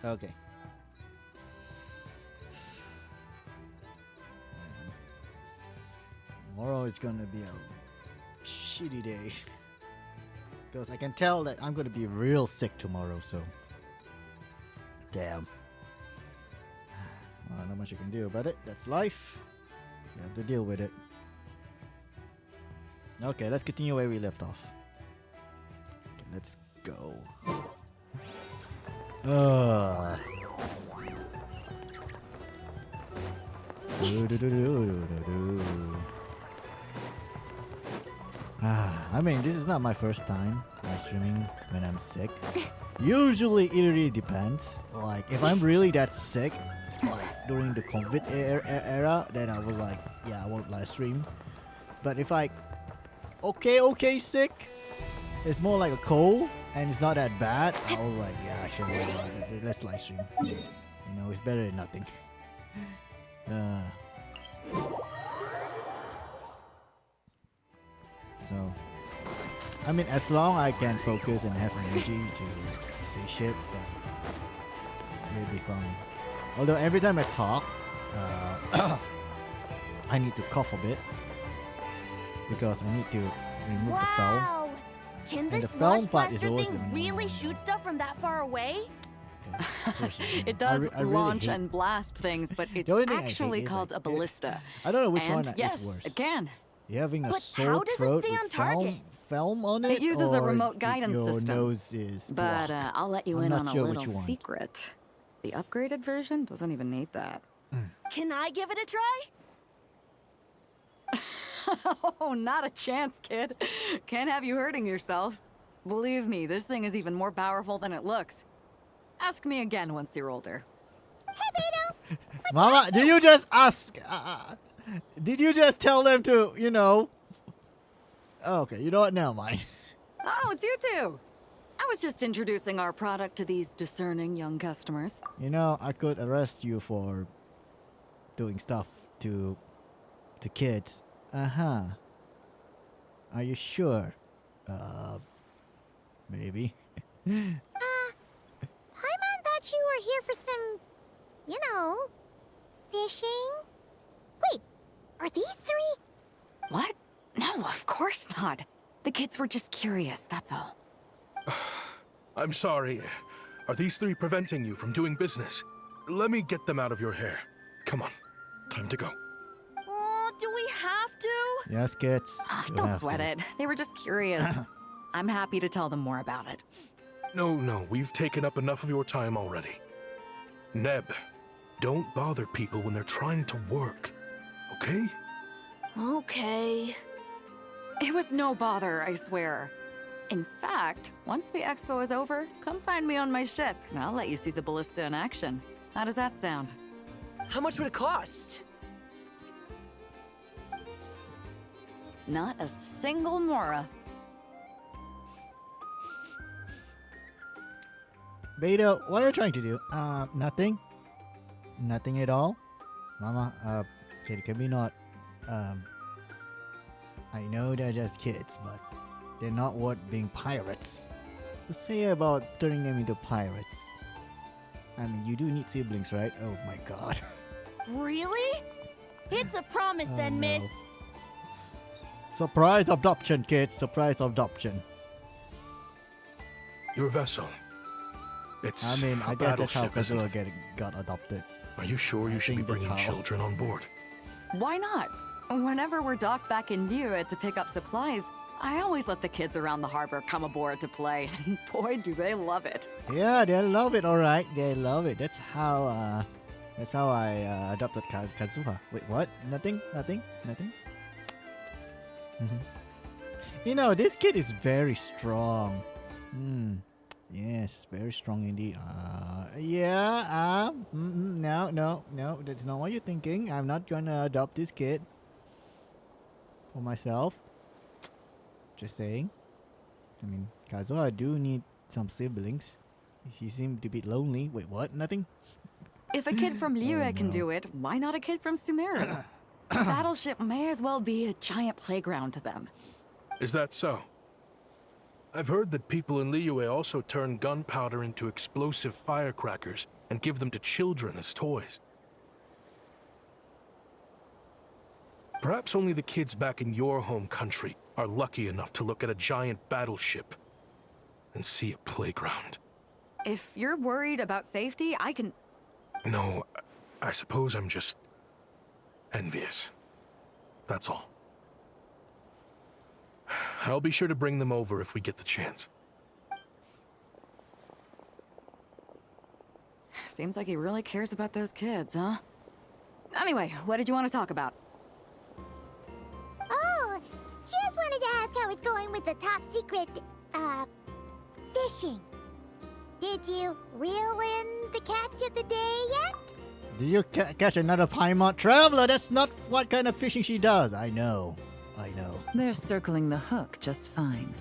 Okay. Tomorrow is gonna be a shitty day. Because I can tell that I'm gonna be real sick tomorrow, so. Damn. Well, not much you can do about it. That's life. You have to deal with it. Okay, let's continue where we left off. Okay, let's go. I mean, this is not my first time live streaming when I'm sick. Usually, it really depends. Like, if I'm really that sick, like during the COVID era, then I was like, yeah, I won't live stream. But if I okay sick, it's more like a cold and it's not that bad, I was like, yeah, sure, let's live stream. You know, it's better than nothing. So, I mean, as long I can focus and have energy to say shit, but it'll be fine. Although every time I talk, I need to cough a bit because I need to remove the film. Can And this the film launch part is blaster always thing the really annoying shoot stuff from that far away? Seriously, It does I really launch hate- and blast things, but it's only thing I hate actually is, called like, a ballista. I don't know which and one yes, is worse. it can. You having a But sore how does it throat stay with on target? film on it? It uses a or remote guidance your system. nose is But blocked? I'll let you I'm in not on a sure which little one. secret. The upgraded version doesn't even need that. Can I give it a try? Oh, not a chance, kid. Can't have you hurting yourself. Believe me, this thing is even more powerful than it looks. Ask me again once you're older. Mama, did you just ask? Did you just tell them to, you know? Oh, okay, you know what? Never mind. Oh, it's you two. I was just introducing our product to these discerning young customers. You know, I could arrest you for doing stuff to kids. Are you sure? Maybe. Paimon thought you were here for some, you know, fishing. Wait, are these three? What? No, of course not. The kids were just curious, that's all. I'm sorry. Are these three preventing you from doing business? Let me get them out of your hair. Come on. Time to go. Oh, do we have to? Yes, kids. you Don't have sweat to. it. They were just curious. I'm happy to tell them more about it. No, we've taken up enough of your time already. Neb, don't bother people when they're trying to work, okay? Okay. It was no bother, I swear. In fact, once the expo is over, come find me on my ship, and I'll let you see the ballista in action. How does that sound? How much would it cost? Not a single mora. Beta, what are you trying to do? Nothing. Nothing at all. Mama, can we not? I know they're just kids, but they're not worth being pirates. What's say about turning them into pirates? I mean, you do need siblings, right? Oh my god. Really? It's a promise Oh, then, no. miss. Surprise adoption, kids. Surprise adoption. Your vessel. It's I mean, a I guess that's how battleship, isn't Kazuha it? got adopted. Are you sure you should be think that's bringing how. children on board? Why not? Whenever we're docked back in view to pick up supplies, I always let the kids around the harbor come aboard to play. Boy, do they love it. Yeah, they love it. All right, they love it. That's how I adopted Kazuha. Wait, what? Nothing. You know, this kid is very strong. Yes, very strong indeed. No, that's not what you're thinking. I'm not gonna adopt this kid for myself. Just saying. I mean, Kazuha do need some siblings. He seemed to be lonely. Wait, what? Nothing? If a kid from Liyue Oh, can no. do it, why not a kid from Sumeru? The battleship may as well be a giant playground to them. Is that so? I've heard that people in Liyue also turn gunpowder into explosive firecrackers and give them to children as toys. Perhaps only the kids back in your home country are lucky enough to look at a giant battleship and see a playground. If you're worried about safety, I can... No, I suppose I'm just envious. That's all. I'll be sure to bring them over if we get the chance. Seems like he really cares about those kids, huh? Anyway, what did you want to talk about? Oh, just wanted to ask how it's going with the top secret, fishing. Did you reel in the catch of the day yet? Do you catch another Paimon Traveler? That's not what kind of fishing she does. I know. They're circling the hook just fine.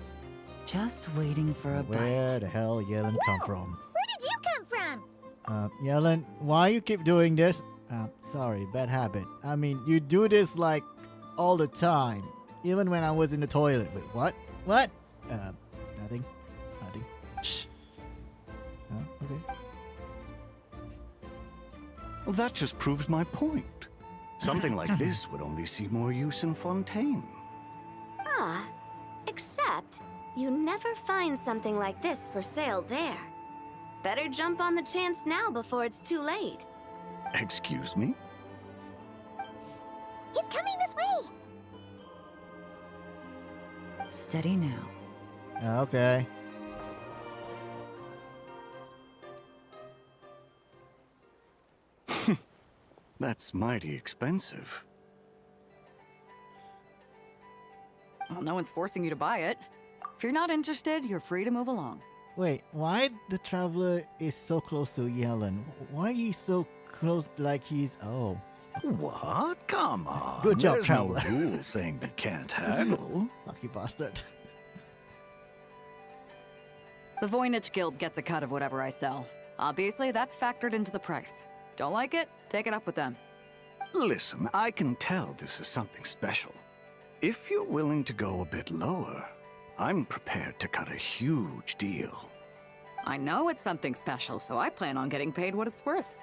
Just waiting for a bite. Where the hell Yellen come from? Where did you come from? Yellen, why you keep doing this? Sorry, bad habit. I mean, you do this like all the time. Even when I was in the toilet. Wait, what? What? Nothing. Shh. Okay. Well, that just proves my point. Something like this would only see more use in Fontaine. Ah, except you never find something like this for sale there. Better jump on the chance now before it's too late. Excuse me? He's coming this way! Steady now. Okay. That's mighty expensive. Well, no one's forcing you to buy it. If you're not interested, you're free to move along. Wait, why the Traveler is so close to Yellen? Why he's so close like he's... Oh. What? Come on. Good job, There's Traveler. no rule saying we can't haggle. Lucky bastard. The Voynich Guild gets a cut of whatever I sell. Obviously, that's factored into the price. Don't like it? Take it up with them. Listen, I can tell this is something special. If you're willing to go a bit lower, I'm prepared to cut a huge deal. I know it's something special, so I plan on getting paid what it's worth.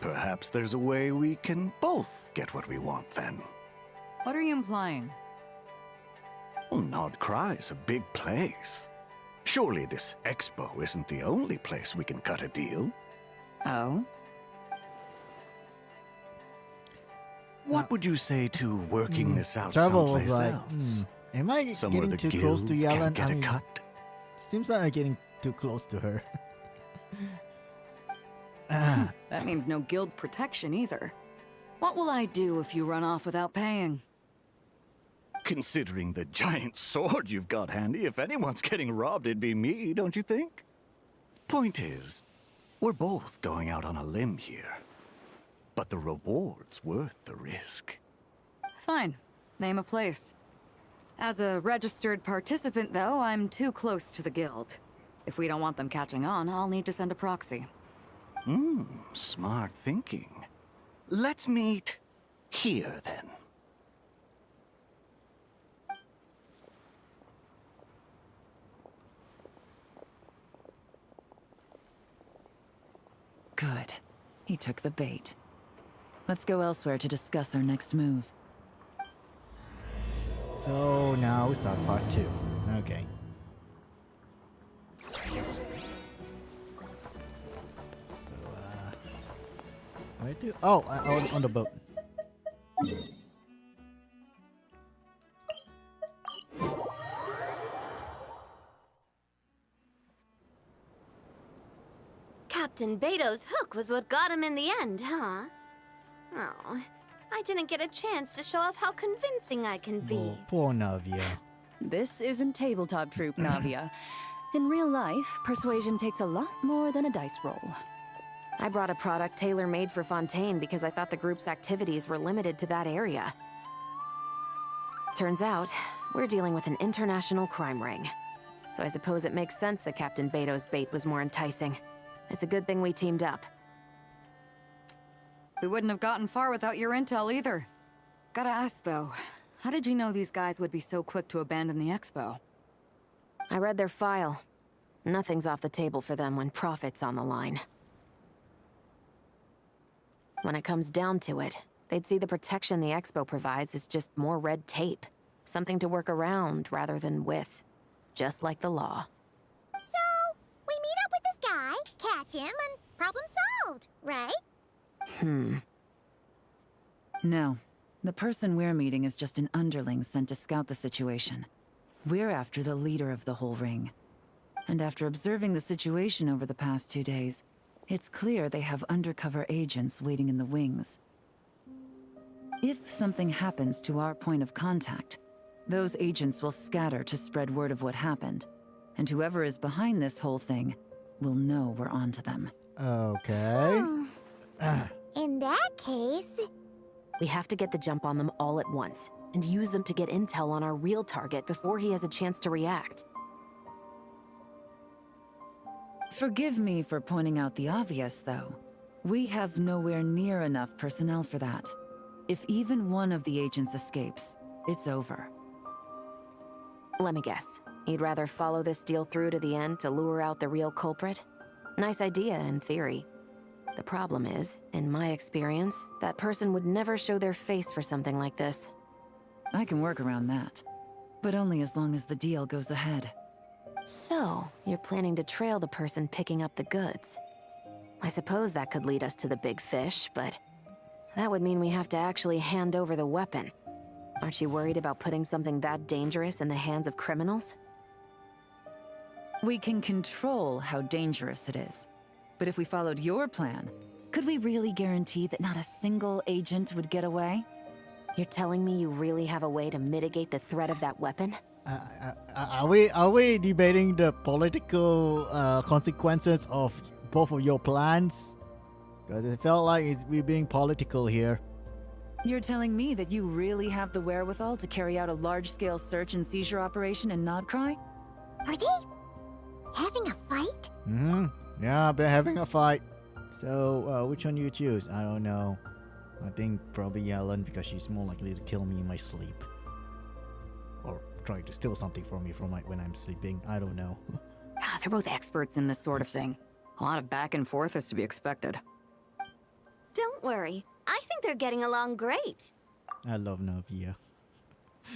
Perhaps there's a way we can both get what we want then. What are you implying? Well, Nod Cry's a big place. Surely this expo isn't the only place we can cut a deal. Oh? What would you say to working this out Trouble was someplace like, else? am I Somewhere getting the too close to guild Yellen? can't get I a mean, cut? seems like I'm getting too close to her. That means no guild protection either. What will I do if you run off without paying? Considering the giant sword you've got handy, if anyone's getting robbed, it'd be me, don't you think? Point is, we're both going out on a limb here. But the reward's worth the risk. Fine. Name a place. As a registered participant, though, I'm too close to the guild. If we don't want them catching on, I'll need to send a proxy. Smart thinking. Let's meet here, then. Good. He took the bait. Let's go elsewhere to discuss our next move. So now we start part 2. Okay. So, where to? Oh, on the boat. Captain Beto's hook was what got him in the end, huh? Oh, I didn't get a chance to show off how convincing I can be. Oh, poor Navia. This isn't tabletop troop, Navia. In real life, persuasion takes a lot more than a dice roll. I brought a product tailor-made for Fontaine because I thought the group's activities were limited to that area. Turns out, we're dealing with an international crime ring. So I suppose it makes sense that Captain Beto's bait was more enticing. It's a good thing we teamed up. We wouldn't have gotten far without your intel either. Gotta ask though, how did you know these guys would be so quick to abandon the expo? I read their file. Nothing's off the table for them when profit's on the line. When it comes down to it, they'd see the protection the Expo provides is just more red tape. Something to work around rather than with. Just like the law. So, we meet up with this guy, catch him, and problem solved, right? No. The person we're meeting is just an underling sent to scout the situation. We're after the leader of the whole ring. And after observing the situation over the past 2 days, it's clear they have undercover agents waiting in the wings. If something happens to our point of contact, those agents will scatter to spread word of what happened, and whoever is behind this whole thing will know we're onto them. Okay. In that case... We have to get the jump on them all at once, and use them to get intel on our real target before he has a chance to react. Forgive me for pointing out the obvious, though. We have nowhere near enough personnel for that. If even one of the agents escapes, it's over. Let me guess. You'd rather follow this deal through to the end to lure out the real culprit? Nice idea, in theory. The problem is, in my experience, that person would never show their face for something like this. I can work around that. But only as long as the deal goes ahead. So, you're planning to trail the person picking up the goods. I suppose that could lead us to the big fish, but... that would mean we have to actually hand over the weapon. Aren't you worried about putting something that dangerous in the hands of criminals? We can control how dangerous it is. But if we followed your plan, could we really guarantee that not a single agent would get away? You're telling me you really have a way to mitigate the threat of that weapon? Are we debating the political consequences of both of your plans? Because it felt like we're being political here. You're telling me that you really have the wherewithal to carry out a large-scale search and seizure operation in Nodcry? Are they having a fight? Yeah, they're having a fight. So, which one do you choose? I don't know. I think probably Yellen, because she's more likely to kill me in my sleep. Or try to steal something from me when I'm sleeping. I don't know. They're both experts in this sort of thing. A lot of back and forth is to be expected. Don't worry. I think they're getting along great. I love Navia.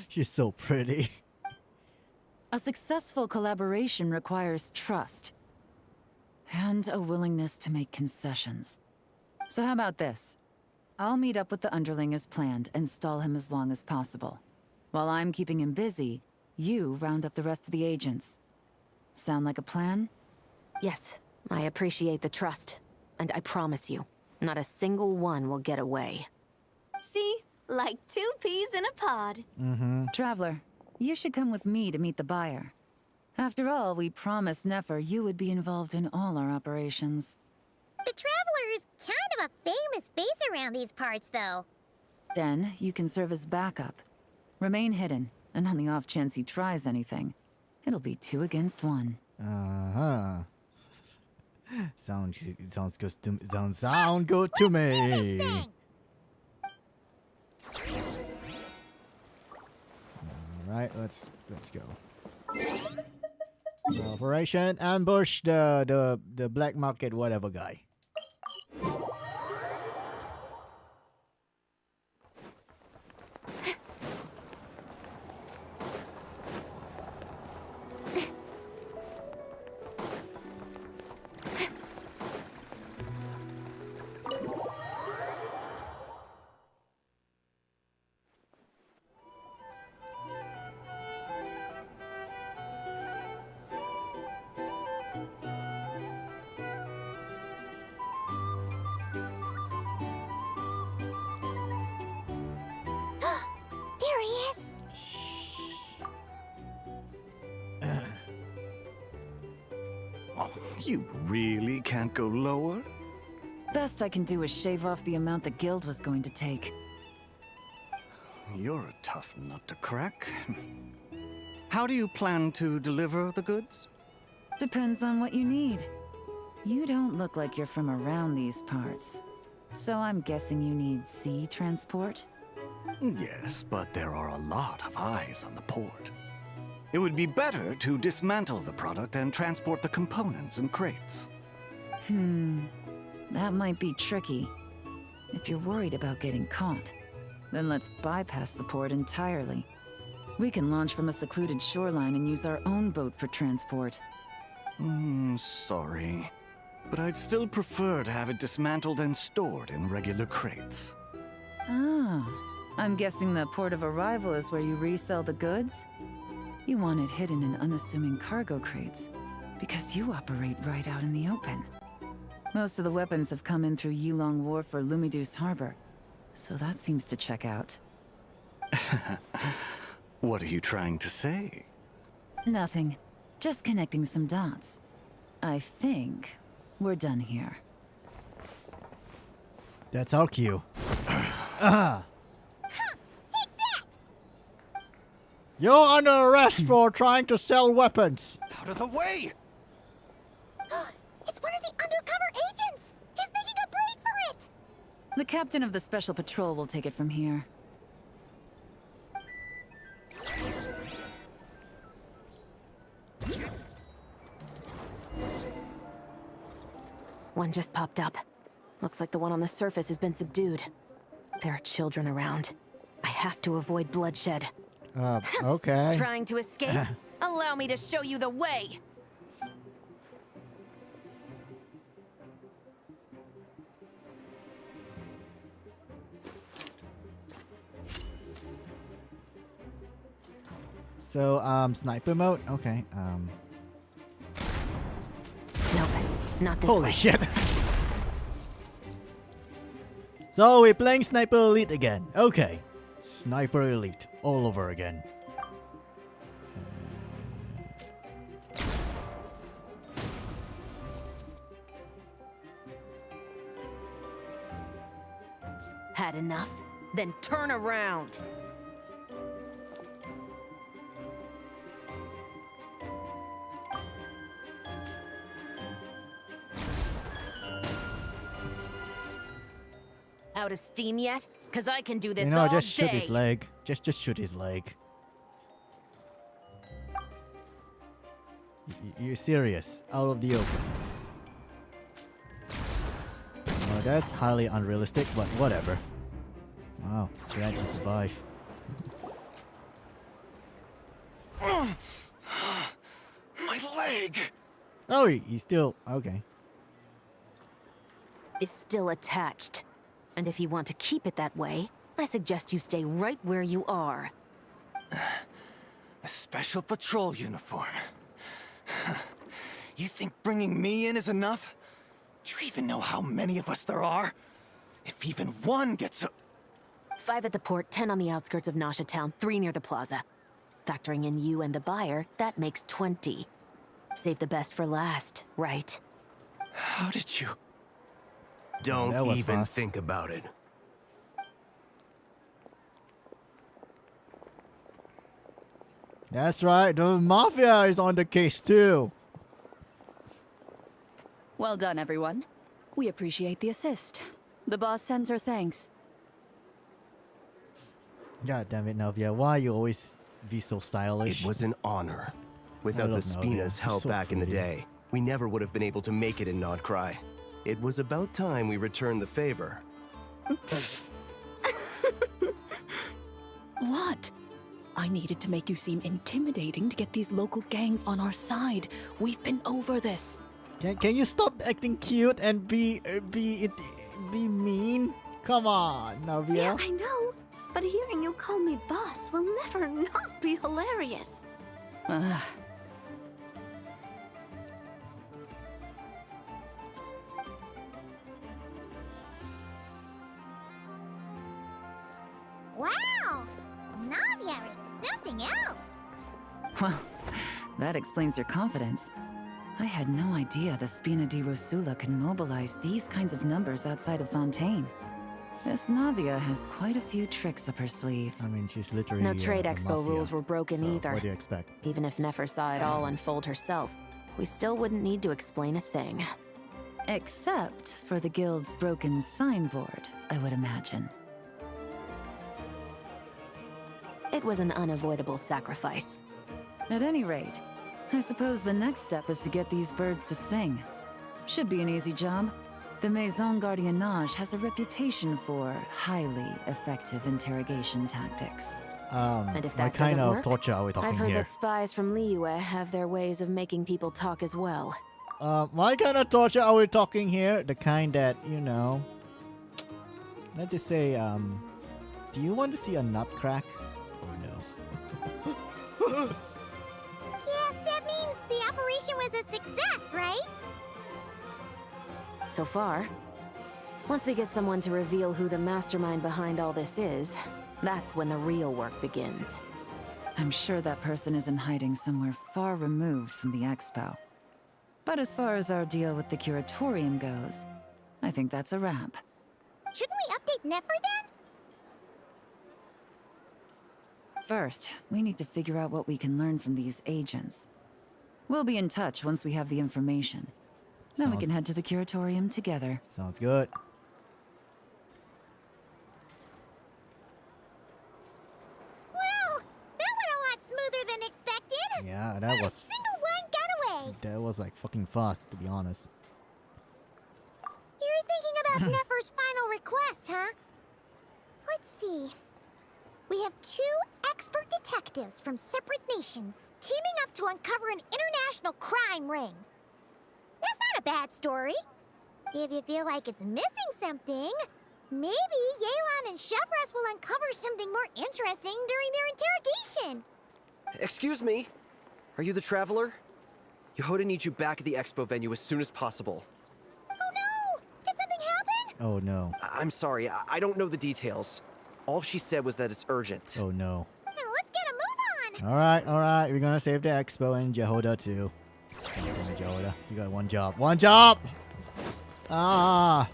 She's so pretty. A successful collaboration requires trust. And a willingness to make concessions. So how about this? I'll meet up with the underling as planned and stall him as long as possible. While I'm keeping him busy, you round up the rest of the agents. Sound like a plan? Yes, I appreciate the trust. And I promise you, not a single one will get away. See? Like 2 peas in a pod. Traveler, you should come with me to meet the buyer. After all, we promised Nefer you would be involved in all our operations. The Traveler is kind of a famous face around these parts, though. Then, you can serve as backup. Remain hidden, and on the off chance he tries anything, it'll be 2 against 1. Sounds good to sound good to me. Alright, let's go. Operation ambush the black market whatever guy. There he is! You really can't go lower? Best I can do is shave off the amount the guild was going to take. You're a tough nut to crack. How do you plan to deliver the goods? Depends on what you need. You don't look like you're from around these parts. So I'm guessing you need sea transport? Yes, but there are a lot of eyes on the port. It would be better to dismantle the product and transport the components in crates. That might be tricky. If you're worried about getting caught, then let's bypass the port entirely. We can launch from a secluded shoreline and use our own boat for transport. Sorry. But I'd still prefer to have it dismantled and stored in regular crates. Ah, I'm guessing the port of arrival is where you resell the goods? You want it hidden in unassuming cargo crates, because you operate right out in the open. Most of the weapons have come in through Yilong Wharf or Lumiduce Harbor, so that seems to check out. What are you trying to say? Nothing. Just connecting some dots. I think we're done here. That's our cue. You're under arrest for trying to sell weapons. Out of the way! It's one of the undercover agents! He's making a break for it! The captain of the Special Patrol will take it from here. One just popped up. Looks like the one on the surface has been subdued. There are children around. I have to avoid bloodshed. Okay. Trying to escape? Allow me to show you the way! So, sniper mode? Okay, Nope, not this Holy way. shit. So, we're playing Sniper Elite again. Okay. Sniper Elite. All over again. Had enough? Then turn around! Out of steam yet? Cause I can do this all just day. shoot his leg. Just shoot his leg. You're serious? Out of the open. Oh, that's highly unrealistic, but whatever. Wow, glad to survive. My leg! Oh, he's still... okay. Is still attached. And if you want to keep it that way, I suggest you stay right where you are. A special patrol uniform. You think bringing me in is enough? Do you even know how many of us there are? If even one gets a... 5 at the port, 10 on the outskirts of Nasha Town, 3 near the plaza. Factoring in you and the buyer, that makes 20. Save the best for last, right? How did you... That was Even fast. think about it. That's right, the Mafia is on the case too. Well done, everyone. We appreciate the assist. The boss sends her thanks. God damn it, Navia, why you always be so stylish? It was an honor. Without the love Navia. Spina's help So back in the pretty. day, we never would have been able to make it in Nodcry. It was about time we returned the favor. What? I needed to make you seem intimidating to get these local gangs on our side. We've been over this. Can you stop acting cute and be mean? Come on, Navia. Yeah, I know. But hearing you call me boss will never not be hilarious. Wow! Navia is something else! Well, that explains your confidence. I had no idea the Spina di Rosula could mobilize these kinds of numbers outside of Fontaine. This Navia has quite a few tricks up her sleeve. I mean, she's literally No trade the expo Mafia, rules were broken so either. What do you expect? Even if Nefer saw it all unfold herself, we still wouldn't need to explain a thing. Except for the guild's broken signboard, I would imagine. It was an unavoidable sacrifice. At any rate, I suppose the next step is to get these birds to sing. Should be an easy job. The Maison Gardiennage has a reputation for highly effective interrogation tactics. And if that what kind doesn't of work, torture are we talking I've heard here? that spies from Liyue have their ways of making people talk as well. What kind of torture are we talking here? The kind that, you know... Let's just say, do you want to see a nut crack? Oh no. Yes, that means the operation was a success, right? So far. Once we get someone to reveal who the mastermind behind all this is, that's when the real work begins. I'm sure that person is in hiding somewhere far removed from the expo. But as far as our deal with the curatorium goes, I think that's a wrap. Shouldn't we update Nefer then? First, we need to figure out what we can learn from these agents. We'll be in touch once we have the information. Then we can head to the curatorium together. Sounds good. Well, that went a lot smoother than expected. Yeah, that was... Single one getaway. That was like fucking fast, to be honest. You're thinking about Nefer's final request, huh? Let's see. We have 2 expert detectives from separate nations teaming up to uncover an international crime ring. That's not a bad story. If you feel like it's missing something, maybe Yelan and Chevres will uncover something more interesting during their interrogation. Excuse me? Are you the traveler? Yehoda needs you back at the expo venue as soon as possible. Oh no! Did something happen? Oh no. I'm sorry, I don't know the details. All she said was that it's urgent. Oh no. Now let's get a move on! Alright, we're gonna save the expo and Yehoda too. Damn it, Yehoda. You got one job. One job! Ah!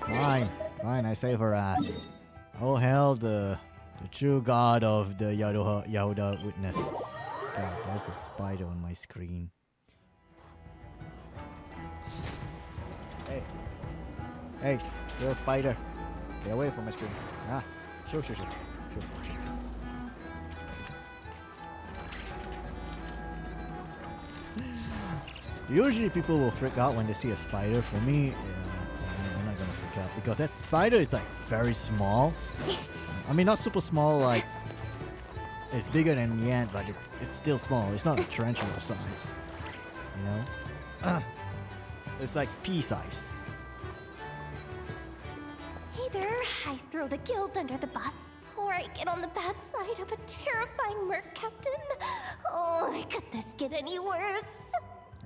Fine, I save her ass. Oh hell, the true god of the Yehoda witness. God, there's a spider on my screen. Hey, little spider. Get away from my screen. Ah, sure. Usually people will freak out when they see a spider. For me, I'm not gonna freak out because that spider is like very small. I mean, not super small, like it's bigger than the ant, but it's still small. It's not a tarantula size, you know. It's like pea size. Either I throw the guild under the bus, or I get on the bad side of a terrifying merc captain. Oh, could this get any worse?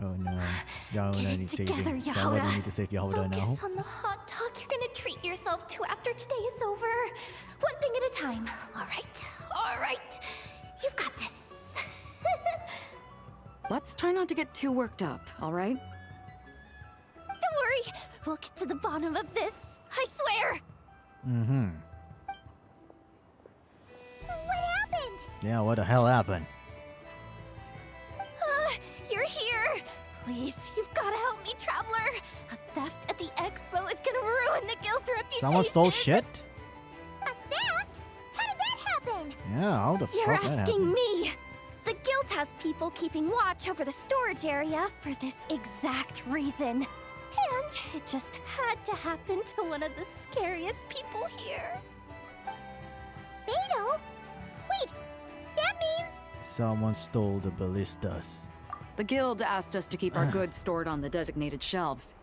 Oh no. Yehoda Get it needs together, saving. Yehoda. Somebody need to save Yehoda now. Focus on the hot dog you're gonna treat yourself to after today is over. One thing at a time. All right. You've got this. Let's try not to get too worked up, all right? Don't worry. We'll get to the bottom of this. I swear. Mm-hmm. What happened? Yeah, what the hell happened? You're here. Please, you've got to help me, traveler. A theft at the expo is gonna ruin the guild's reputation. Someone stole shit? A theft? How did that happen? Yeah, how the You're fuck that asking happened? me. The guild has people keeping watch over the storage area for this exact reason. And it just had to happen to one of the scariest people here. Beto? Wait, that means... Someone stole the ballistas. The guild asked us to keep our goods stored on the designated shelves.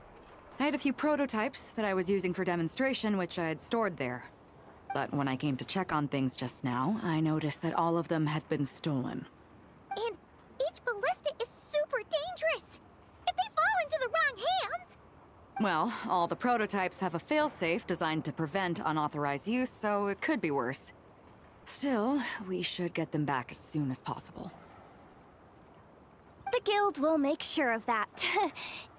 I had a few prototypes that I was using for demonstration, which I had stored there. But when I came to check on things just now, I noticed that all of them had been stolen. And each ballista is super dangerous. If they fall into the wrong hands... Well, all the prototypes have a failsafe designed to prevent unauthorized use, so it could be worse. Still, we should get them back as soon as possible. The guild will make sure of that.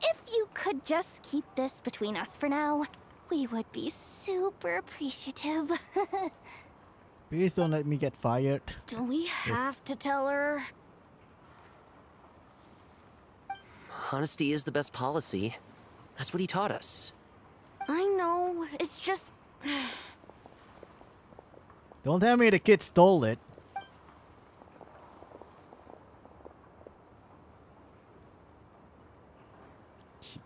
If you could just keep this between us for now, we would be super appreciative. Please don't let me get fired. Do we have to tell her? Honesty is the best policy. That's what he taught us. I know, it's just... Don't tell me the kid stole it.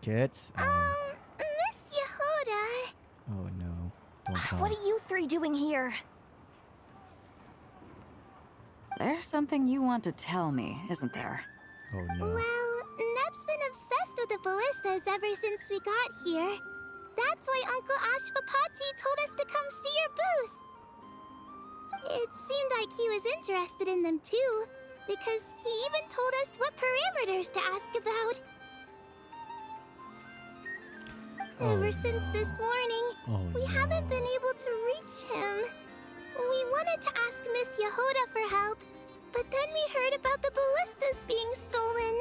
kids. Miss Yehoda. Oh no. Don't tell What me. are you three doing here? There's something you want to tell me, isn't there? Oh no. Well, Neb's been obsessed with the ballistas ever since we got here. That's why Uncle Ashvapati told us to come see your booth. It seemed like he was interested in them too, because he even told us what parameters to ask about. Ever since this morning, we haven't been able to reach him. We wanted to ask Miss Yehoda for help, but then we heard about the ballistas being stolen.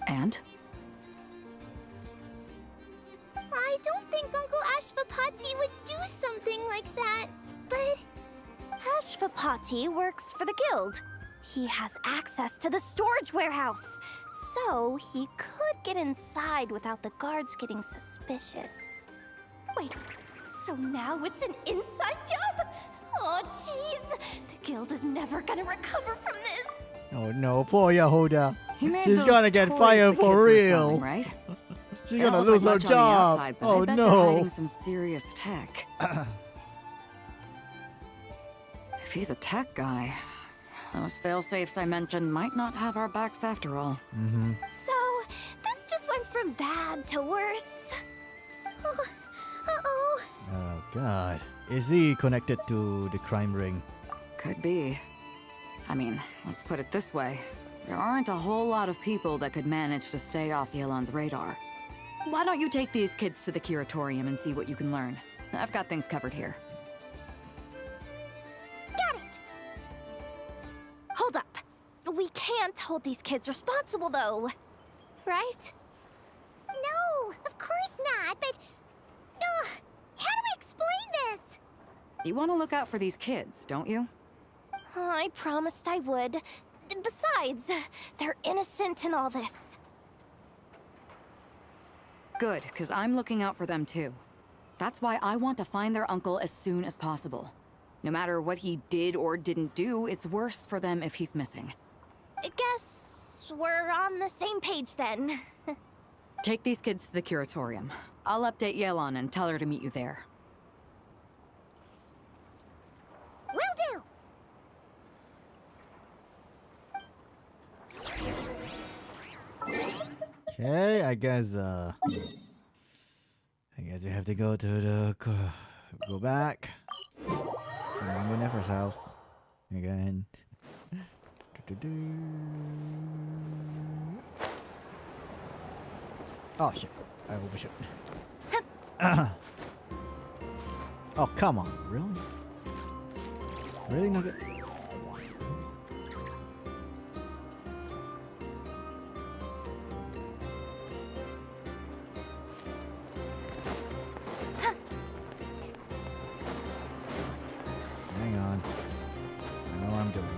And? I don't think Uncle Ashvapati would do something like that, but... Ashvapati works for the guild. He has access to the storage warehouse, so he could get inside without the guards getting suspicious. Wait, so now it's an inside job? Oh, jeez. The guild is never gonna recover from this. Oh no, poor Yehoda. He made She's those gonna get toys fired the for kids were real. selling, right? She's They don't gonna look lose like her much on the job. outside, but Oh I bet they're no. hiding some serious tech. If he's a tech guy, those fail-safes I mentioned might not have our backs after all. Mm-hmm. So, this just went from bad to worse. Uh-oh. Oh god. Is he connected to the crime ring? Could be. I mean, let's put it this way. There aren't a whole lot of people that could manage to stay off Yelan's radar. Why don't you take these kids to the curatorium and see what you can learn? I've got things covered here. Got it! Hold up. We can't hold these kids responsible, though. Right? No, of course not, but... how do we explain this? You want to look out for these kids, don't you? I promised I would. Besides, they're innocent in all this. Good, because I'm looking out for them too. That's why I want to find their uncle as soon as possible. No matter what he did or didn't do, it's worse for them if he's missing. I guess we're on the same page then. Take these kids to the curatorium. I'll update Yelan and tell her to meet you there. Will do! Okay, I guess we have to go to the go back to Mama Nefer's house again. Oh shit! I overshot. Oh come on! Really? Really, Nugget? Hang on. I know what I'm doing.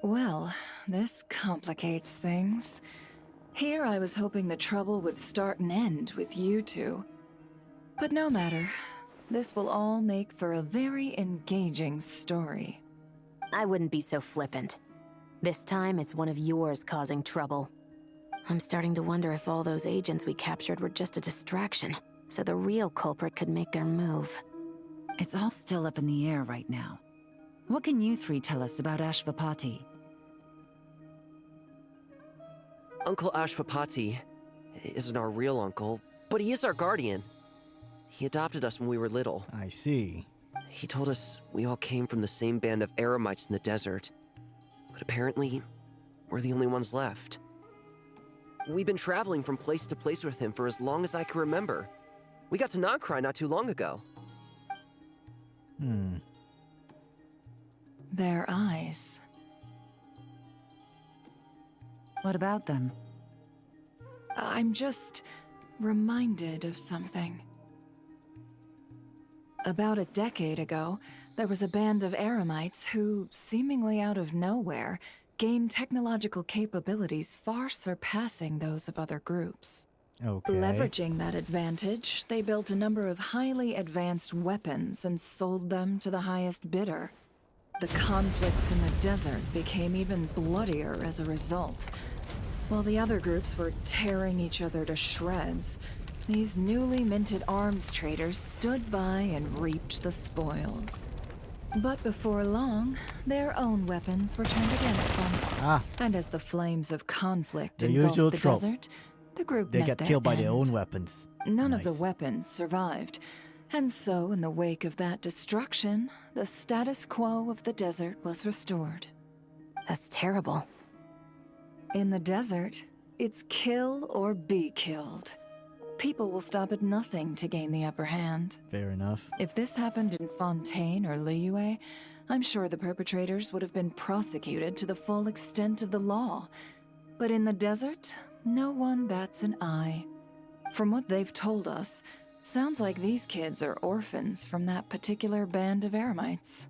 Well, this complicates things. Here I was hoping the trouble would start and end with you two. But no matter. This will all make for a very engaging story. I wouldn't be so flippant. This time, it's one of yours causing trouble. I'm starting to wonder if all those agents we captured were just a distraction, so the real culprit could make their move. It's all still up in the air right now. What can you three tell us about Ashvapati? Uncle Ashvapati isn't our real uncle, but he is our guardian. He adopted us when we were little. I see. He told us we all came from the same band of Eremites in the desert. But apparently, we're the only ones left. We've been traveling from place to place with him for as long as I can remember. We got to Nonkrai not too long ago. Their eyes. What about them? I'm just reminded of something. About a decade ago, there was a band of Eremites who, seemingly out of nowhere, gained technological capabilities far surpassing those of other groups. Okay. Leveraging that advantage, they built a number of highly advanced weapons and sold them to the highest bidder. The conflicts in the desert became even bloodier as a result. While the other groups were tearing each other to shreds, these newly minted arms traders stood by and reaped the spoils. But before long, their own weapons were turned against them. And as the flames of conflict The engulfed usual the trope. desert, the group They met get their killed by their end. own weapons. None of Nice. the weapons survived. And so, in the wake of that destruction, the status quo of the desert was restored. That's terrible. In the desert, it's kill or be killed. People will stop at nothing to gain the upper hand. Fair enough. If this happened in Fontaine or Liyue, I'm sure the perpetrators would have been prosecuted to the full extent of the law. But in the desert, no one bats an eye. From what they've told us, sounds like these kids are orphans from that particular band of Eremites.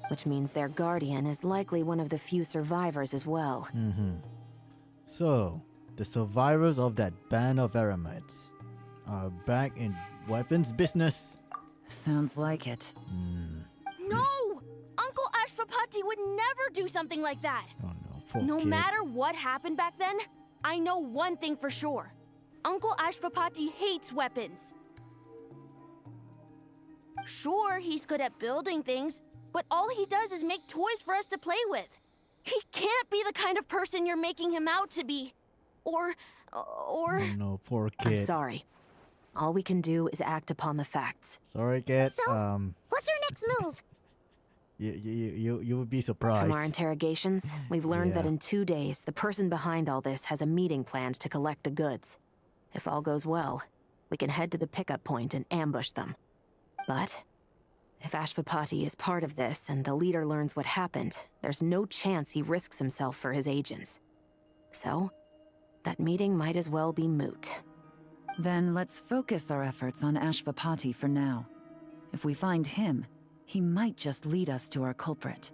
Which means their guardian is likely one of the few survivors as well. So, the survivors of that band of Eremites are back in weapons business. Sounds like it. No! Uncle Ashvapati would never do something like that. Oh no, poor No kid. matter what happened back then, I know one thing for sure. Uncle Ashvapati hates weapons. Sure, he's good at building things, but all he does is make toys for us to play with. He can't be the kind of person you're making him out to be. Or... Oh no, poor kid. I'm sorry. All we can do is act upon the facts. Sorry, kid. What's our next move? You would be surprised. From our interrogations, we've learned that Yeah. in 2 days, the person behind all this has a meeting planned to collect the goods. If all goes well, we can head to the pickup point and ambush them. But if Ashvapati is part of this and the leader learns what happened, there's no chance he risks himself for his agents. So, that meeting might as well be moot. Then let's focus our efforts on Ashvapati for now. If we find him, he might just lead us to our culprit.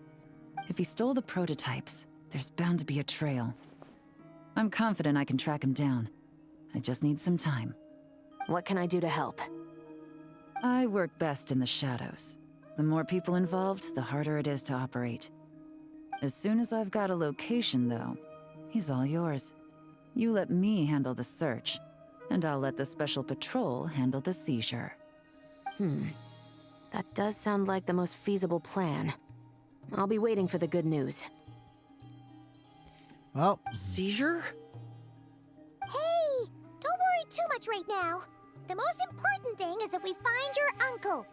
If he stole the prototypes, there's bound to be a trail. I'm confident I can track him down. I just need some time. What can I do to help? I work best in the shadows. The more people involved, the harder it is to operate. As soon as I've got a location, though, he's all yours. You let me handle the search, and I'll let the special patrol handle the seizure. That does sound like the most feasible plan. I'll be waiting for the good news. Well, Seizure? Hey, don't worry too much right now. The most important thing is that we find your uncle.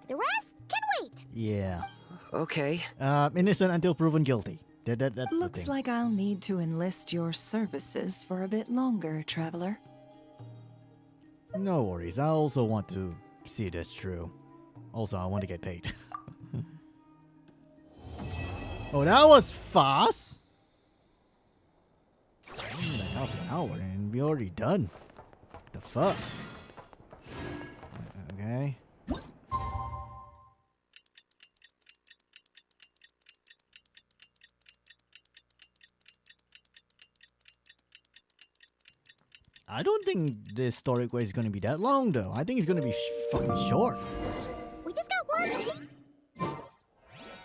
The rest can wait. yeah. Okay. Innocent until proven guilty. That's the Looks thing. like I'll need to enlist your services for a bit longer, traveler. No worries. I also want to see this through. Also, I want to get paid. Oh, that was fast. Only like half an hour and we already done. The fuck? Okay. I don't think this story quest is gonna be that long though. I think it's gonna be fucking short. We just got word.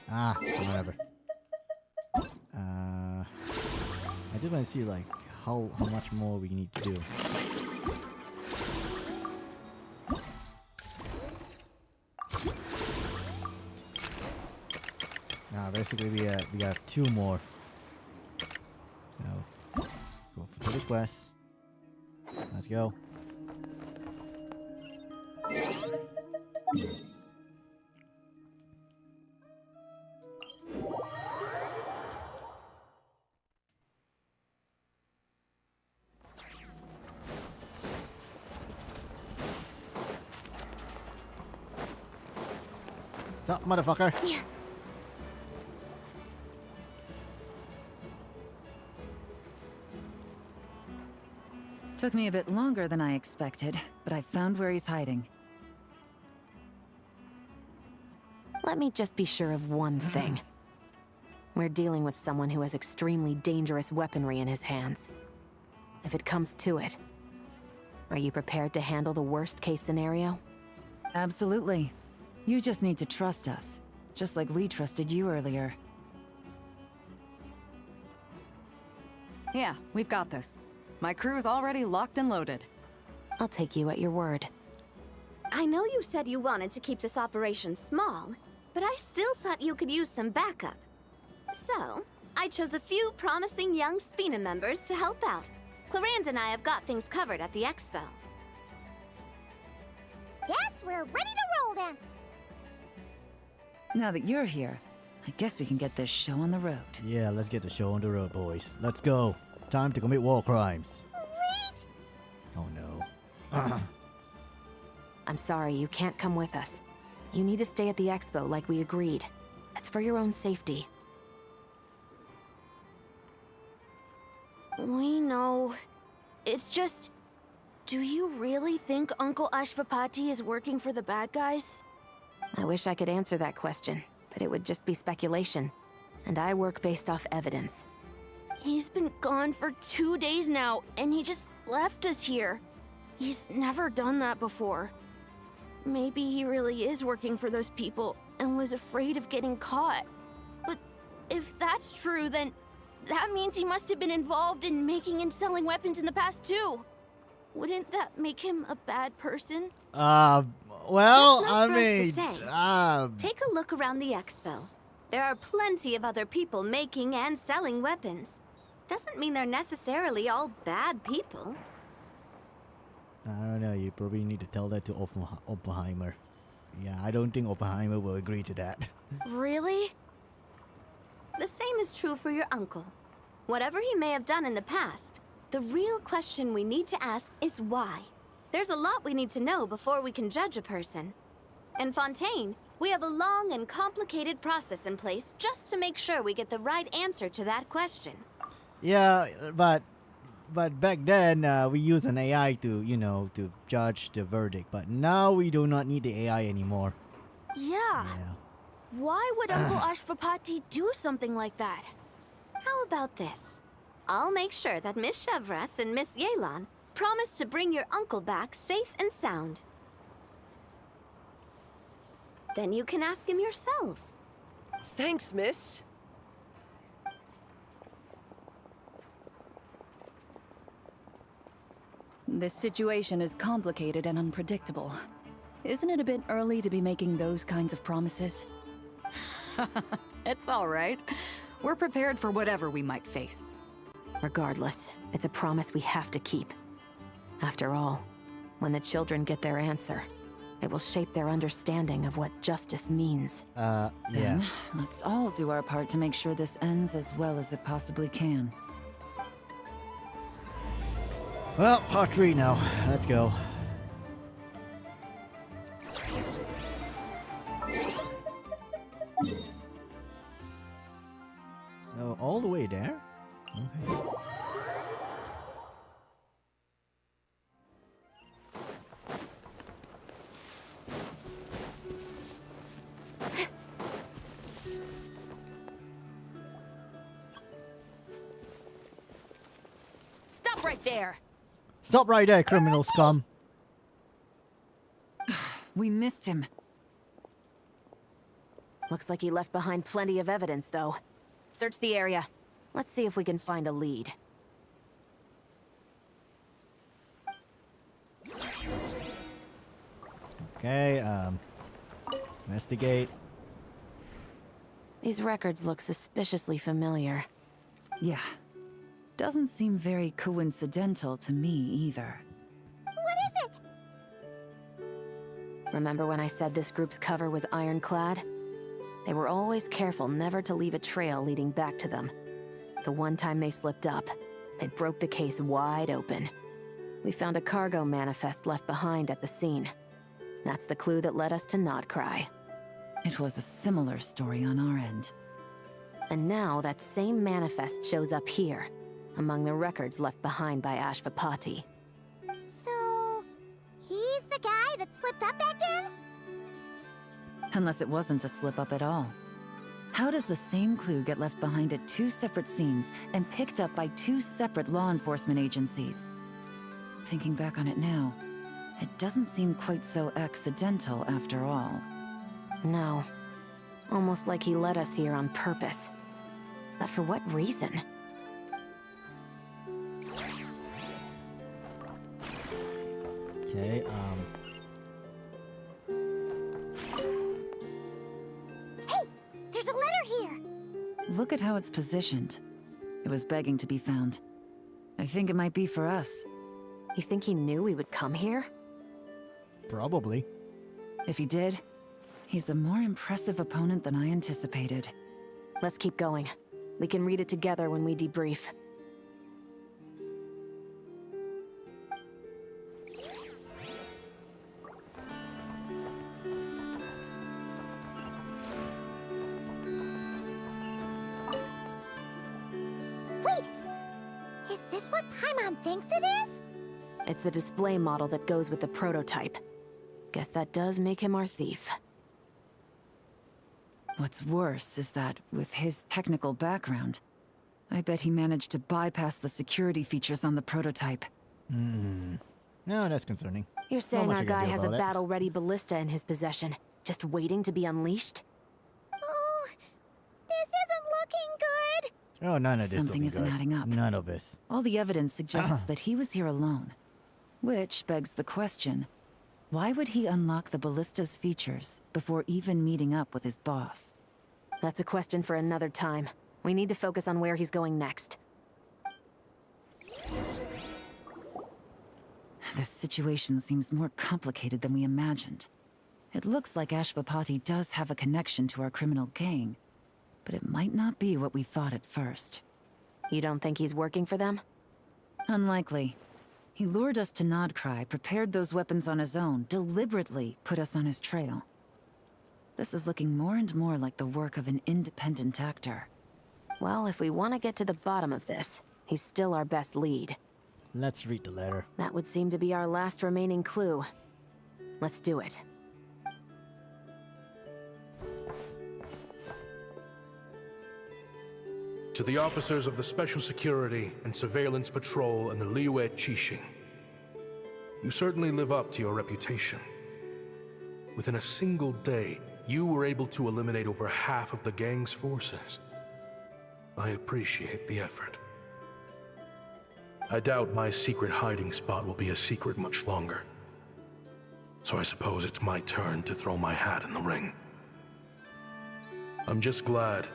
Ah, whatever. I just want to see like how much more we need to do. Now basically we have 2 more. So go for the quest. Let's go. Sup, motherfucker? Took me a bit longer than I expected, but I found where he's hiding. Let me just be sure of one thing. We're dealing with someone who has extremely dangerous weaponry in his hands. If it comes to it, are you prepared to handle the worst-case scenario? Absolutely. You just need to trust us, just like we trusted you earlier. Yeah, we've got this. My crew's already locked and loaded. I'll take you at your word. I know you said you wanted to keep this operation small, but I still thought you could use some backup. So, I chose a few promising young Spina members to help out. Clarand and I have got things covered at the expo. Yes, we're ready to roll then. Now that you're here, I guess we can get this show on the road. Yeah, let's get the show on the road, boys. Let's go. Time to commit war crimes. Wait! Oh no. I'm sorry, you can't come with us. You need to stay at the expo like we agreed. It's for your own safety. We know. It's just... Do you really think Uncle Ashvapati is working for the bad guys? I wish I could answer that question, but it would just be speculation. And I work based off evidence. He's been gone for 2 days now, and he just left us here. He's never done that before. Maybe he really is working for those people and was afraid of getting caught. But if that's true, then that means he must have been involved in making and selling weapons in the past too. Wouldn't that make him a bad person? Well, That's not I for us to mean, say. Take a look around the expo. There are plenty of other people making and selling weapons. Doesn't mean they're necessarily all bad people. I don't know, you probably need to tell that to Oppenheimer. Yeah, I don't think Oppenheimer will agree to that. Really? The same is true for your uncle. Whatever he may have done in the past, the real question we need to ask is why. There's a lot we need to know before we can judge a person. In Fontaine, we have a long and complicated process in place just to make sure we get the right answer to that question. Yeah, but back then we used an AI to, to judge the verdict. But now we do not need the AI anymore. Yeah. Why would Uncle Ashvapati do something like that? How about this? I'll make sure that Miss Chevras and Miss Yelan promise to bring your uncle back safe and sound. Then you can ask him yourselves. Thanks, miss. This situation is complicated and unpredictable. Isn't it a bit early to be making those kinds of promises? It's all right. We're prepared for whatever we might face. Regardless, it's a promise we have to keep. After all, when the children get their answer, it will shape their understanding of what justice means. Then, let's all do our part to make sure this ends as well as it possibly can. Well, part 3 now. Let's go. So, all the way there? Okay. Stop right there! Stop right there, criminal scum! We missed him. Looks like he left behind plenty of evidence, though. Search the area. Let's see if we can find a lead. Okay, investigate. These records look suspiciously familiar. Yeah. Doesn't seem very coincidental to me either. What is it? Remember when I said this group's cover was ironclad? They were always careful never to leave a trail leading back to them. The one time they slipped up, they broke the case wide open. We found a cargo manifest left behind at the scene. That's the clue that led us to Nodcry. It was a similar story on our end. And now that same manifest shows up here, among the records left behind by Ashvapati. Unless it wasn't a slip-up at all. How does the same clue get left behind at 2 separate scenes and picked up by 2 separate law enforcement agencies? Thinking back on it now, it doesn't seem quite so accidental after all. No. Almost like he led us here on purpose. But for what reason? Okay, Hey! There's a letter here! Look at how it's positioned. It was begging to be found. I think it might be for us. You think he knew we would come here? probably. If he did, he's a more impressive opponent than I anticipated. Let's keep going. We can read it together when we debrief. Wait! Is this what Paimon thinks it is? It's the display model that goes with the prototype. Guess that does make him our thief. What's worse is that, with his technical background, I bet he managed to bypass the security features on the prototype. No, that's concerning. You're Not saying much our you can guy do has a about it. battle-ready ballista in his possession, just waiting to be unleashed? Oh, this isn't looking good. Oh, none of this Something looking isn't good. adding up. None of this. All the evidence suggests that he was here alone. Which begs the question, why would he unlock the ballista's features before even meeting up with his boss? That's a question for another time. We need to focus on where he's going next. This situation seems more complicated than we imagined. It looks like Ashvapati does have a connection to our criminal gang, but it might not be what we thought at first. You don't think he's working for them? Unlikely. He lured us to Nodcry, prepared those weapons on his own, deliberately put us on his trail. This is looking more and more like the work of an independent actor. Well, if we want to get to the bottom of this, he's still our best lead. Let's read the letter. That would seem to be our last remaining clue. Let's do it. To the officers of the Special Security and Surveillance Patrol and the Liyue Qixing, you certainly live up to your reputation. Within a single day, you were able to eliminate over half of the gang's forces. I appreciate the effort. I doubt my secret hiding spot will be a secret much longer. So I suppose it's my turn to throw my hat in the ring. I'm just glad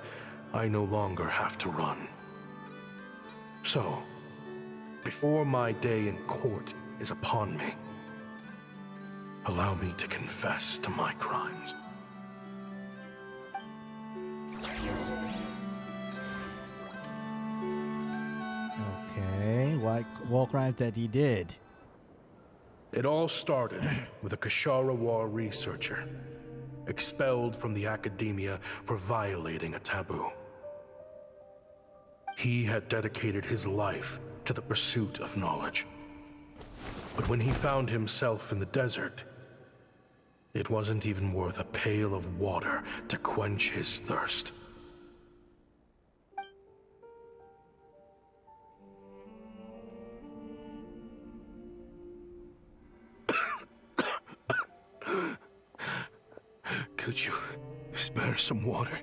I no longer have to run. So, before my day in court is upon me, allow me to confess to my crimes. Okay, what war crimes that he did? It all started with a Kashara War researcher, expelled from the academia for violating a taboo. He had dedicated his life to the pursuit of knowledge. But when he found himself in the desert, it wasn't even worth a pail of water to quench his thirst. Could you spare some water?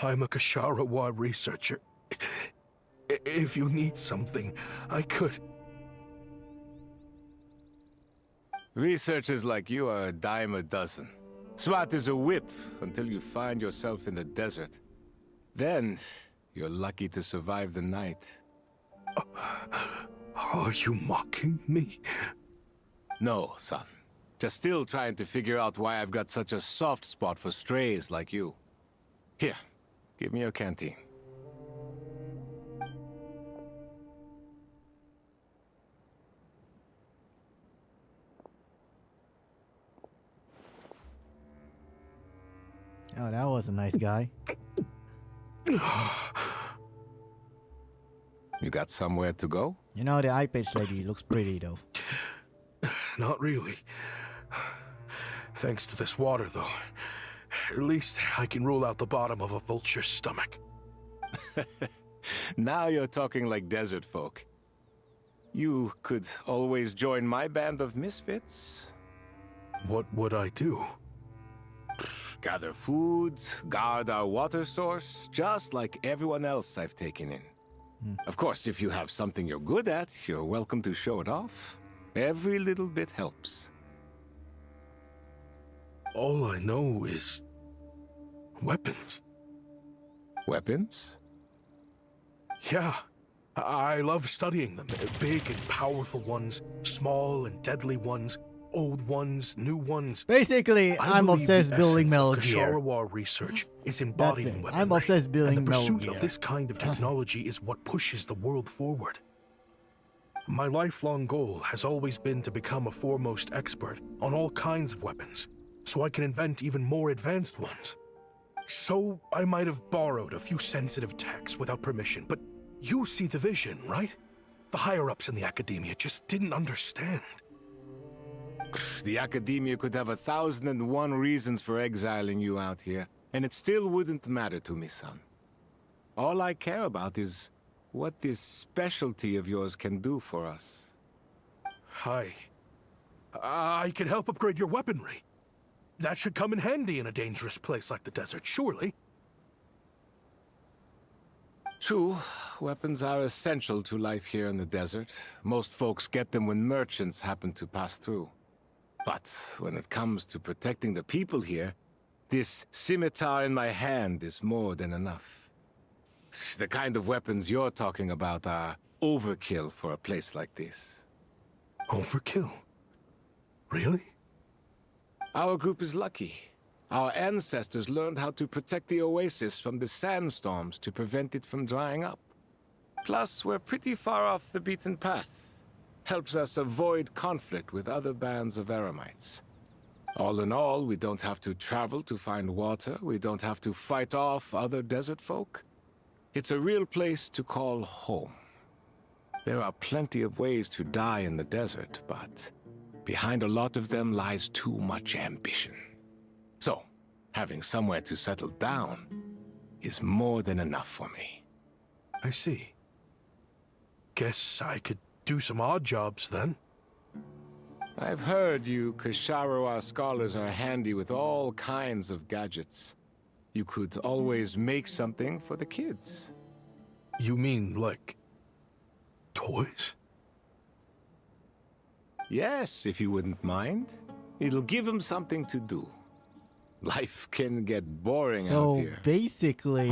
I'm a Kashara War researcher. If you need something, I could. Researchers like you are a dime a dozen. Smart as a whip until you find yourself in the desert. Then, you're lucky to survive the night. Are you mocking me? No, son. Just still trying to figure out why I've got such a soft spot for strays like you. Here, give me your canteen. Oh, that was a nice guy. You got somewhere to go? You know, the eye patch lady looks pretty though. Not really. Thanks to this water, though. At least I can rule out the bottom of a vulture's stomach. Now you're talking like desert folk. You could always join my band of misfits. What would I do? Gather food, guard our water source, just like everyone else I've taken in. Of course, if you have something you're good at, you're welcome to show it off. Every little bit helps. All I know is weapons. Weapons? Yeah. I love studying them. Big and powerful ones, small and deadly ones, old ones, new ones. Basically, I'm obsessed building Metal Gear. Kashara research is embodied in weaponry. I'm obsessed building Metal Gear. And the pursuit of this kind of technology is what pushes the world forward. My lifelong goal has always been to become a foremost expert on all kinds of weapons, so I can invent even more advanced ones. So I might have borrowed a few sensitive techs without permission, but you see the vision, right? The higher-ups in the academia just didn't understand. The academia could have 1,001 reasons for exiling you out here, and it still wouldn't matter to me, son. All I care about is what this specialty of yours can do for us. I can help upgrade your weaponry. That should come in handy in a dangerous place like the desert, surely. True, weapons are essential to life here in the desert. Most folks get them when merchants happen to pass through. But when it comes to protecting the people here, this scimitar in my hand is more than enough. The kind of weapons you're talking about are overkill for a place like this. Overkill? Really? Our group is lucky. Our ancestors learned how to protect the oasis from the sandstorms to prevent it from drying up. Plus, we're pretty far off the beaten path. Helps us avoid conflict with other bands of Eremites. All in all, we don't have to travel to find water, we don't have to fight off other desert folk. It's a real place to call home. There are plenty of ways to die in the desert, but behind a lot of them lies too much ambition. So, having somewhere to settle down is more than enough for me. I see. Guess I could do some odd jobs then. I've heard you Kashara scholars are handy with all kinds of gadgets. You could always make something for the kids. You mean, like, toys? Yes, if you wouldn't mind. It'll give them something to do. Life can get boring out here. So basically,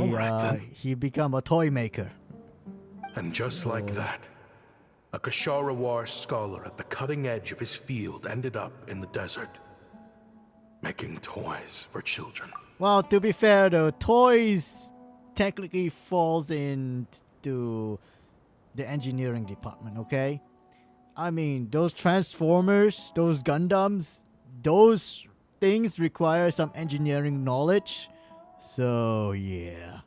he become a toy maker. And just like that, a Kashara scholar at the cutting edge of his field ended up in the desert, making toys for children. Well, to be fair though, toys technically falls into the engineering department, okay? I mean, those Transformers, those Gundams, those things require some engineering knowledge. So, yeah.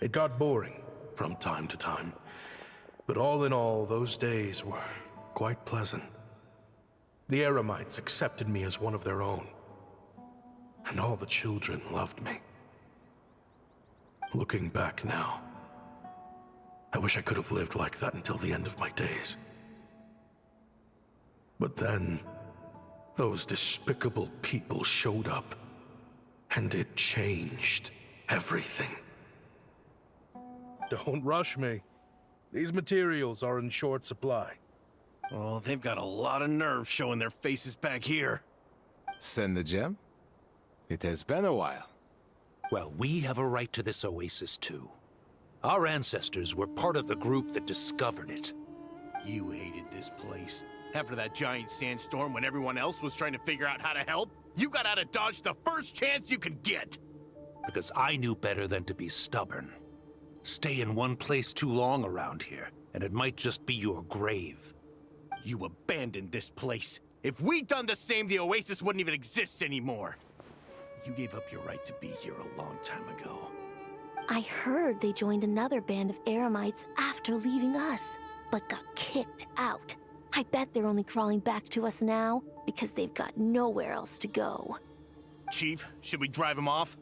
It got boring from time to time. But all in all, those days were quite pleasant. The Eremites accepted me as one of their own. And all the children loved me. Looking back now, I wish I could have lived like that until the end of my days. But then, those despicable people showed up, and it changed everything. Don't rush me. These materials are in short supply. Oh, they've got a lot of nerve showing their faces back here. Send the gem? It has been a while. Well, we have a right to this oasis too. Our ancestors were part of the group that discovered it. You hated this place. After that giant sandstorm when everyone else was trying to figure out how to help, you got out of Dodge the first chance you could get! Because I knew better than to be stubborn. Stay in one place too long around here, and it might just be your grave. You abandoned this place. If we'd done the same, the oasis wouldn't even exist anymore. You gave up your right to be here a long time ago. I heard they joined another band of Eremites after leaving us, but got kicked out. I bet they're only crawling back to us now because they've got nowhere else to go. Chief, should we drive him off?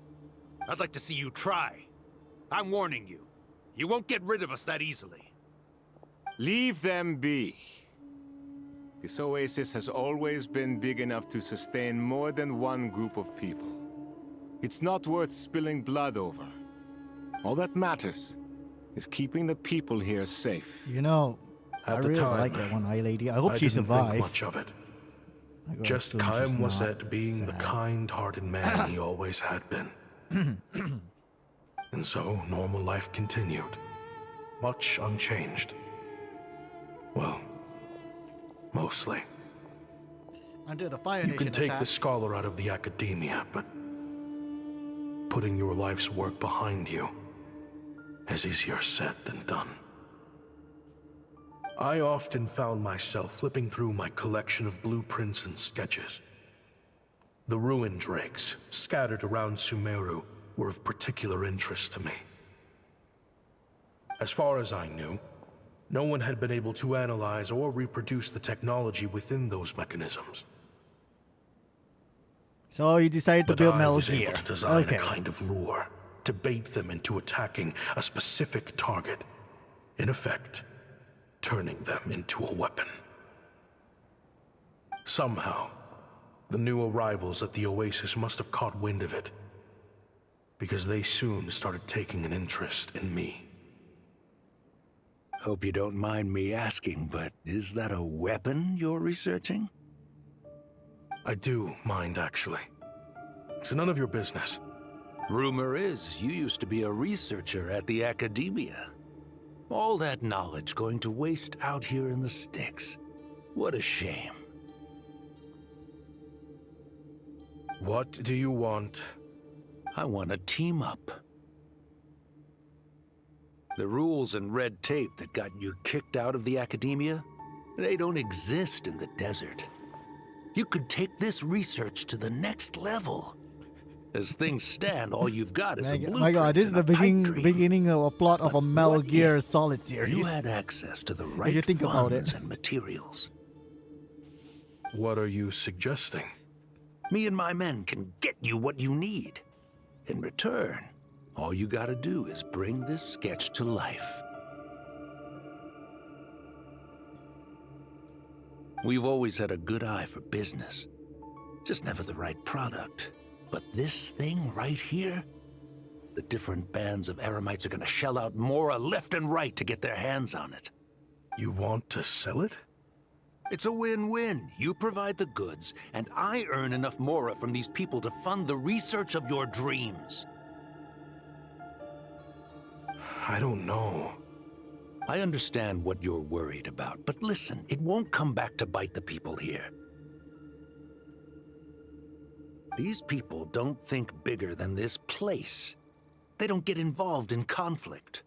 I'd like to see you try. I'm warning you. You won't get rid of us that easily. Leave them be. This oasis has always been big enough to sustain more than one group of people. It's not worth spilling blood over. All that matters is keeping the people here safe. You know, I At the really time, like that one eye lady. I hope she didn't think survives. much of it. I gotta Just assume she's Chaim was not at being the sad. kind-hearted man he always had been. And so, normal life continued. Much unchanged. Well, mostly. Until the Fire You Nation can take attack. the scholar out of the academia, but putting your life's work behind you is easier said than done. I often found myself flipping through my collection of blueprints and sketches. The ruin drakes scattered around Sumeru were of particular interest to me. As far as I knew, no one had been able to analyze or reproduce the technology within those mechanisms. So you decided to But build I Metal was Gear. able to design Okay. a kind of lure to bait them into attacking a specific target. In effect, turning them into a weapon. Somehow, the new arrivals at the Oasis must have caught wind of it, because they soon started taking an interest in me. Hope you don't mind me asking, but is that a weapon you're researching? I do mind, actually. It's none of your business. Rumor is you used to be a researcher at the academia. All that knowledge going to waste out here in the sticks. What a shame. What do you want? I want to team up. The rules and red tape that got you kicked out of the academia, they don't exist in the desert. You could take this research to the next level. As things stand, all you've got is a blueprint. My god, this is the and a pipe dream. beginning of a plot of a Metal what Gear if Solid series. You had access to the If right you think about funds it. and materials. What are you suggesting? Me and my men can get you what you need. In return, all you gotta do is bring this sketch to life. We've always had a good eye for business. Just never the right product. But this thing right here, the different bands of Eremites are gonna shell out Mora left and right to get their hands on it. You want to sell it? It's a win-win. You provide the goods, and I earn enough Mora from these people to fund the research of your dreams. I don't know. I understand what you're worried about, but listen, it won't come back to bite the people here. These people don't think bigger than this place. They don't get involved in conflict.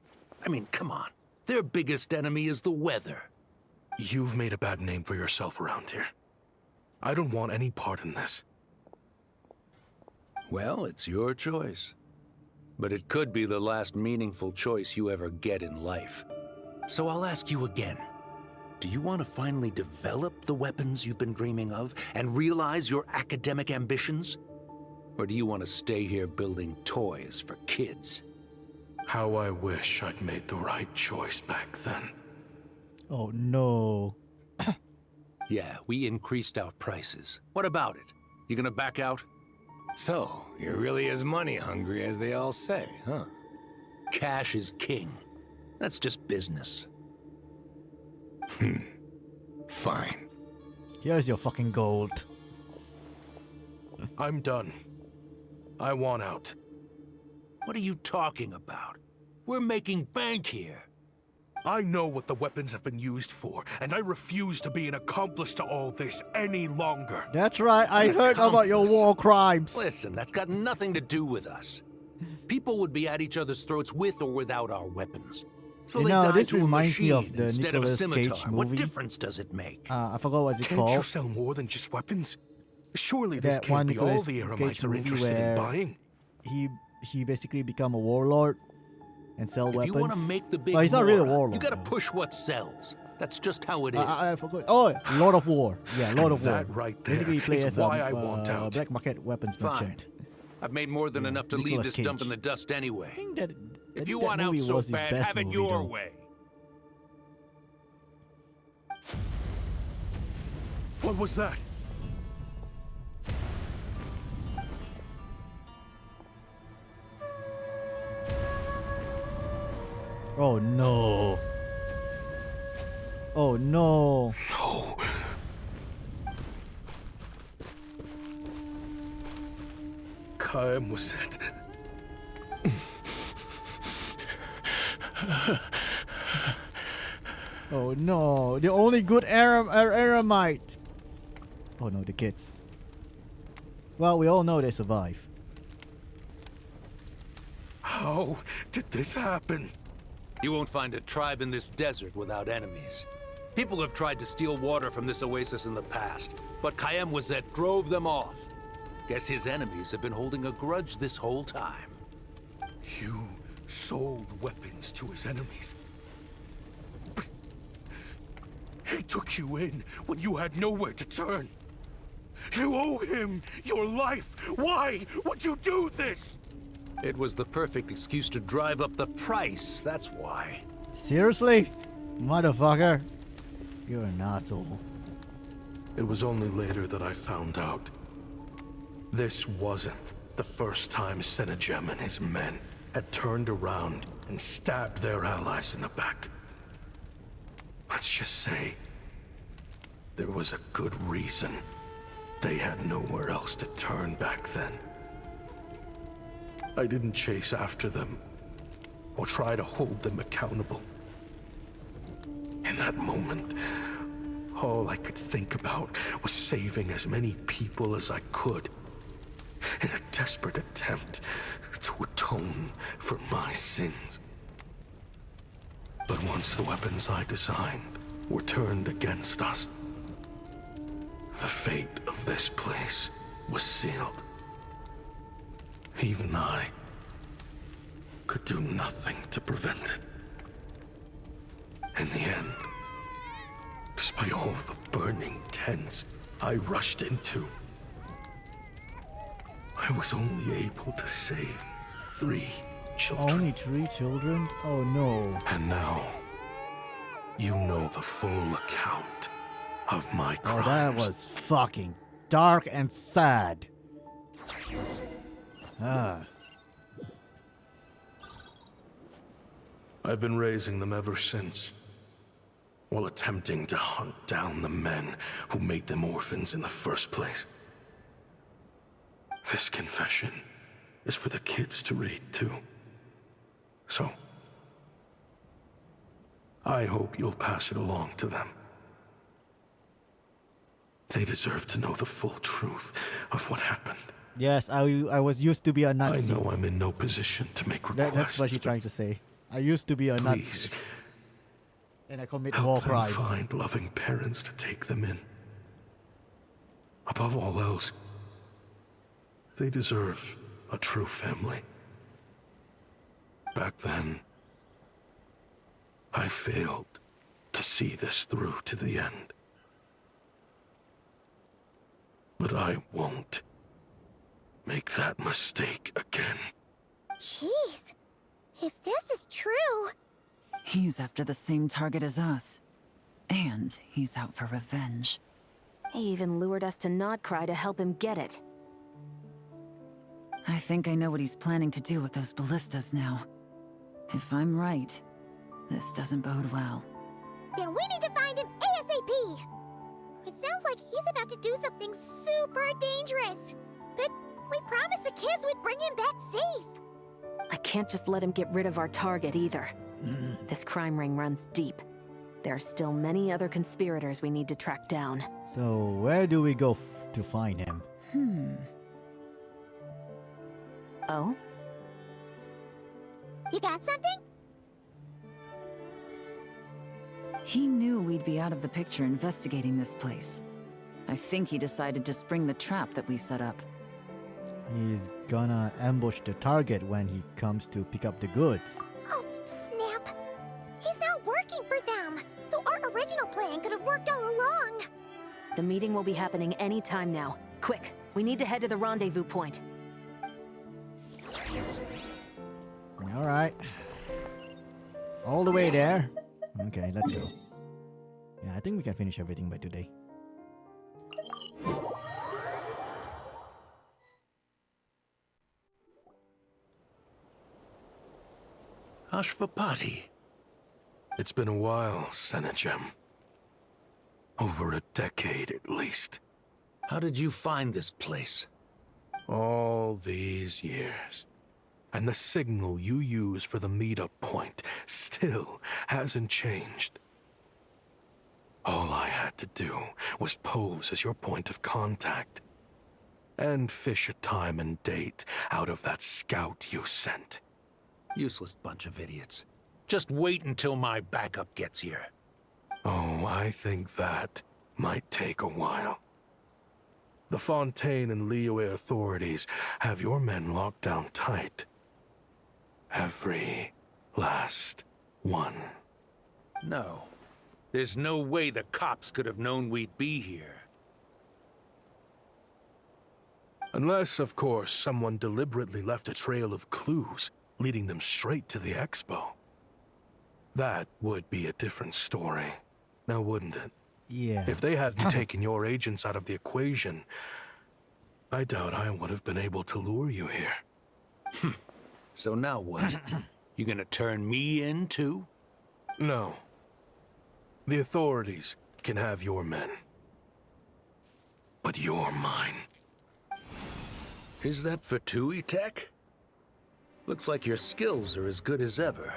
I mean, come on. Their biggest enemy is the weather. You've made a bad name for yourself around here. I don't want any part in this. Well, it's your choice. But it could be the last meaningful choice you ever get in life. So I'll ask you again. Do you want to finally develop the weapons you've been dreaming of and realize your academic ambitions? Or do you want to stay here building toys for kids? How I wish I'd made the right choice back then. Oh no. Yeah, we increased our prices. What about it? You gonna back out? So, you're really as money hungry as they all say, huh? Cash is king. That's just business. Fine. Here's your fucking gold. I'm done. I want out. What are you talking about? We're making bank here. I know what the weapons have been used for, and I refuse to be an accomplice to all this any longer. That's right, I heard about your war crimes. Listen, that's got nothing to do with us. People would be at each other's throats with or without our weapons. So You they know, died this to a reminds me of machine the instead Nicolas of a Cage scimitar. movie. What difference does it make? I forgot what it's Can't you called. sell more than just weapons? Surely this That one can't be all Nicolas the Cage Eremites are movie interested in where buying. he basically become a warlord and sell If weapons. you want to make the big Well, he's not really a Mora, warlord. you gotta though. push what sells. That's just how it is. I forgot. Oh, Lord of War. Yeah, Lord of War. That right there Basically, you play is as why I want out. black market weapons Fine. merchant. I've made more than enough to leave Nicolas this Cage. dump in the dust anyway. I think that, If you want out so bad, have it your way. What was that? Oh no. Oh no. No. Kaim was it. Oh no. The only good Aramite. Oh no, the kids. Well, we all know they survive. How did this happen? You won't find a tribe in this desert without enemies. People have tried to steal water from this oasis in the past, but Kaim Wazet drove them off. Guess his enemies have been holding a grudge this whole time. You sold weapons to his enemies. But he took you in when you had nowhere to turn. You owe him your life. Why would you do this? It was the perfect excuse to drive up the price, that's why. Seriously? Motherfucker. You're an asshole. It was only later that I found out. This wasn't the first time Senegem and his men had turned around and stabbed their allies in the back. Let's just say there was a good reason they had nowhere else to turn back then. I didn't chase after them or try to hold them accountable. In that moment, all I could think about was saving as many people as I could in a desperate attempt to atone for my sins. But once the weapons I designed were turned against us, the fate of this place was sealed. Even I could do nothing to prevent it. In the end, despite all the burning tents I rushed into, I was only able to save 3 children. Only 3 children? Oh no. And now, you know the full account of my crimes. Oh, that was fucking dark and sad. Ah. I've been raising them ever since, while attempting to hunt down the men who made them orphans in the first place. This confession is for the kids to read too. So, I hope you'll pass it along to them. They deserve to know the full truth of what happened. Yes, I was used to be a Nazi. I know I'm in no position to make requests. That's what she's trying to say. I used to be a Nazi. And I commit war help them crimes. find loving parents to take them in. Above all else, they deserve a true family. Back then, I failed to see this through to the end. But I won't make that mistake again. Jeez. If this is true... He's after the same target as us. And he's out for revenge. He even lured us to Notcry to help him get it. I think I know what he's planning to do with those ballistas now. If I'm right, this doesn't bode well. Then we need to find him ASAP! It sounds like he's about to do something super dangerous. But we promised the kids we'd bring him back safe. I can't just let him get rid of our target either. This crime ring runs deep. There are still many other conspirators we need to track down. So where do we go to find him? Oh? You got something? He knew we'd be out of the picture investigating this place. I think he decided to spring the trap that we set up. He's gonna ambush the target when he comes to pick up the goods. Oh, snap. He's not working for them. So our original plan could have worked all along. The meeting will be happening any time now. Quick, we need to head to the rendezvous point. All right. All the way there. Okay, let's go. Yeah, I think we can finish everything by today. Ashvapati. It's been a while, Senegem. Over a decade, at least. How did you find this place? All these years. And the signal you use for the meetup point still hasn't changed. All I had to do was pose as your point of contact. And fish a time and date out of that scout you sent. Useless bunch of idiots. Just wait until my backup gets here. Oh, I think that might take a while. The Fontaine and Liyue authorities have your men locked down tight. Every last one. No. There's no way the cops could have known we'd be here. Unless, of course, someone deliberately left a trail of clues, leading them straight to the expo. That would be a different story, now wouldn't it? Yeah. If they hadn't taken your agents out of the equation, I doubt I would have been able to lure you here. So now what? You gonna turn me in, too? No. The authorities can have your men. But you're mine. Is that for Tui Tech? Looks like your skills are as good as ever.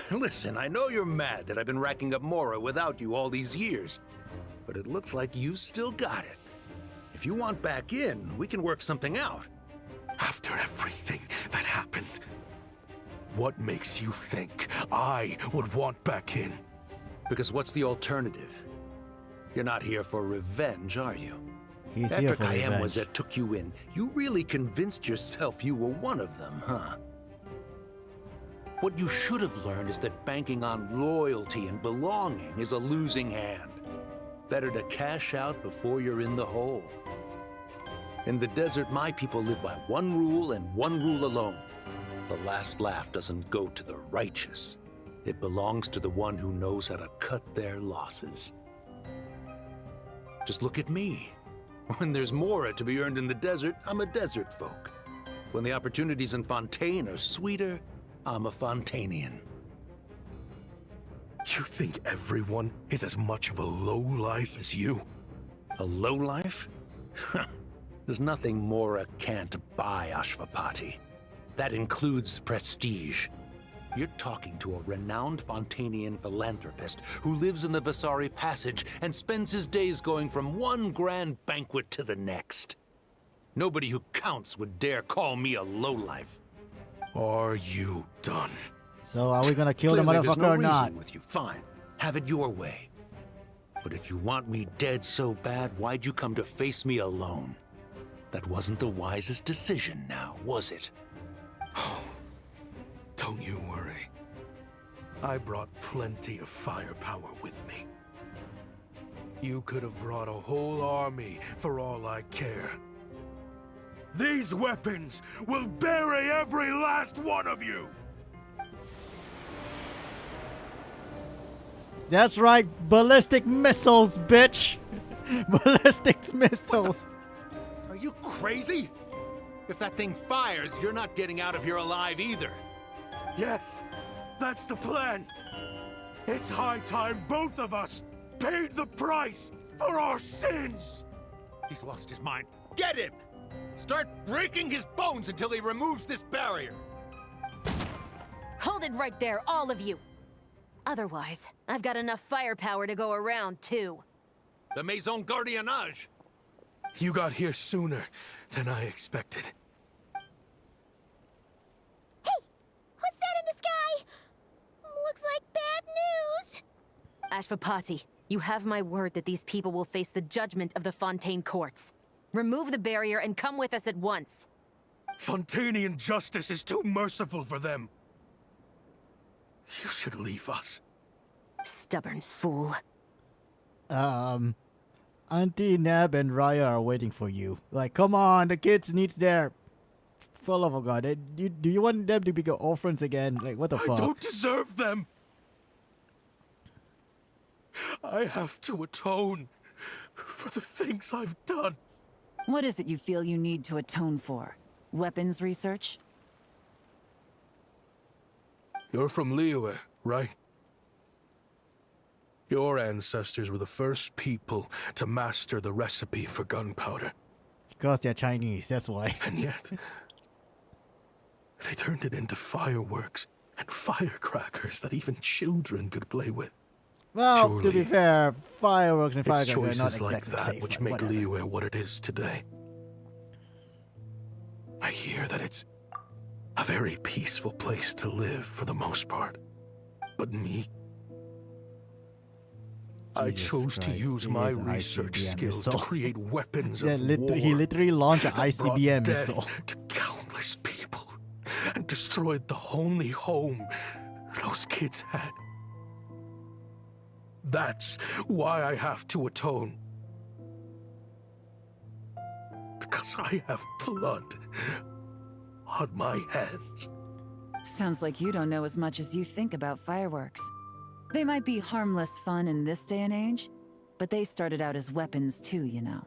Listen, I know you're mad that I've been racking up Mora without you all these years, but it looks like you still got it. If you want back in, we can work something out. After everything that happened, what makes you think I would want back in? Because what's the alternative? You're not here for revenge, are you? He's After here for Kayem revenge. took you in, you really convinced yourself you were one of them, huh? What you should have learned is that banking on loyalty and belonging is a losing hand. Better to cash out before you're in the hole. In the desert, my people live by one rule and one rule alone. The last laugh doesn't go to the righteous. It belongs to the one who knows how to cut their losses. Just look at me. When there's Mora to be earned in the desert, I'm a desert folk. When the opportunities in Fontaine are sweeter, I'm a Fontanian. You think everyone is as much of a lowlife as you? A lowlife? There's nothing Mora can't buy, Ashvapati. That includes prestige. You're talking to a renowned Fontanian philanthropist who lives in the Vasari Passage and spends his days going from one grand banquet to the next. Nobody who counts would dare call me a lowlife. Are you done? So are we gonna kill the Clearly, there's motherfucker no or not? reason with you. Fine. Have it your way. But if you want me dead so bad, why'd you come to face me alone? That wasn't the wisest decision now, was it? Oh, don't you worry. I brought plenty of firepower with me. You could have brought a whole army for all I care. These weapons will bury every last one of you! That's right, ballistic missiles, bitch! Ballistic missiles! Are you crazy? If that thing fires, you're not getting out of here alive either. Yes, that's the plan. It's high time both of us paid the price for our sins! He's lost his mind. Get him! Start breaking his bones until he removes this barrier. Hold it right there, all of you! Otherwise, I've got enough firepower to go around, too. The Maison Gardiennage! You got here sooner than I expected. Hey! What's that in the sky? Looks like bad news! Ashvapati, you have my word that these people will face the judgment of the Fontaine courts. Remove the barrier and come with us at once. Fontanian justice is too merciful for them. You should leave us. Stubborn fool. Auntie Neb and Raya are waiting for you. Like, come on, the kids needs their... For love of God, do you want them to become orphans again? Like, what the fuck? I don't deserve them. I have to atone for the things I've done. What is it you feel you need to atone for? Weapons research? You're from Liyue, right? Your ancestors were the first people to master the recipe for gunpowder. Because they're Chinese, that's why. And yet, they turned it into fireworks and firecrackers that even children could play with. Well, Surely, to be fair, fireworks and it's firecrackers are choices not exactly like that safe. which Like, make whatever. Liyue what it is today. I hear that it's a very peaceful place to live for the most part. But me, I Jesus chose to Christ, use it my is an research ICBM skills to missile. create weapons Yeah, of war. he literally launched an that brought ICBM death missile. to countless people and destroyed the only home those kids had. That's why I have to atone. Because I have blood on my hands. Sounds like you don't know as much as you think about fireworks. They might be harmless fun in this day and age, but they started out as weapons too, you know.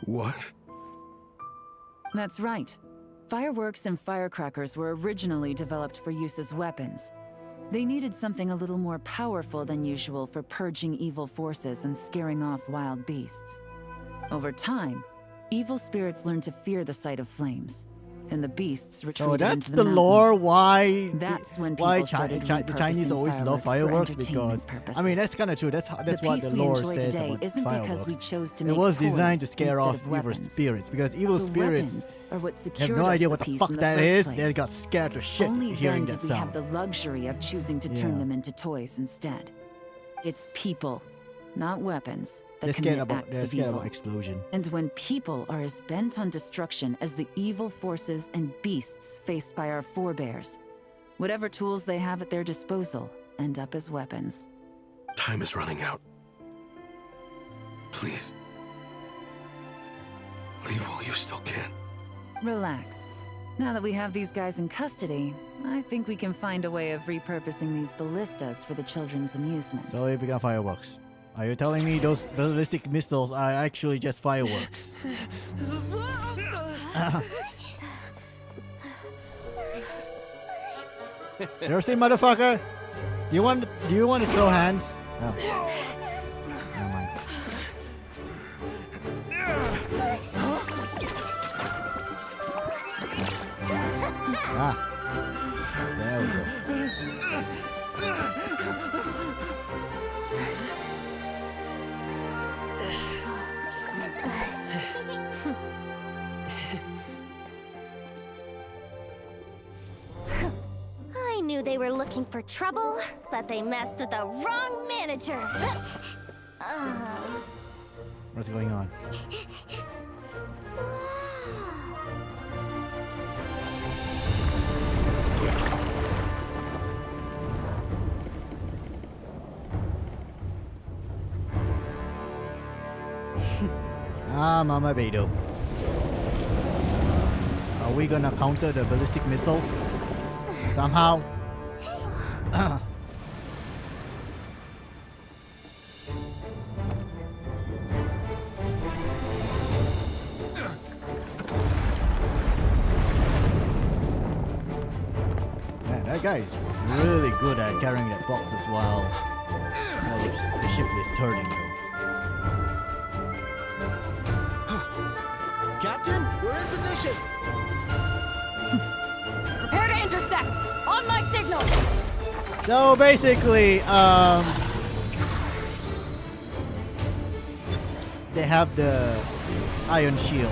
What? That's right. Fireworks and firecrackers were originally developed for use as weapons. They needed something a little more powerful than usual for purging evil forces and scaring off wild beasts. Over time, evil spirits learned to fear the sight of flames, and the beasts retreated So that's into the the lore mountains. why That's when why people started the Chinese repurposing always love fireworks for fireworks entertainment because I mean that's kind of true. That's The what peace the we lore enjoy says today about isn't fireworks. because we chose to It make was designed to toys scare instead off of evil weapons. spirits because evil The spirits weapons are what have secured no us idea the what the peace fuck in the that first is. place. They got scared to shit Only hearing then that did we have sound. the luxury of choosing to turn Yeah. them into toys instead. It's people, not weapons, that They're scared commit about acts they're of scared evil. about explosion. And when people are as bent on destruction as the evil forces and beasts faced by our forebears, whatever tools they have at their disposal end up as weapons. Time is running out. Please. Leave while you still can. Relax. Now that we have these guys in custody, I think we can find a way of repurposing these ballistas for the children's amusement. So it began fireworks. Are you telling me those ballistic missiles are actually just fireworks? Seriously, motherfucker? Do you want to throw hands? No. Never mind. Ah. There we go. I knew they were looking for trouble, but they messed with the wrong manager. What's going on? Mama Beidou. Are we gonna counter the ballistic missiles? Somehow? Man, that guy is really good at carrying that boxes while the ship is turning though. Captain, we're in position! Prepare to intersect! On my signal! So basically, they have the iron shield.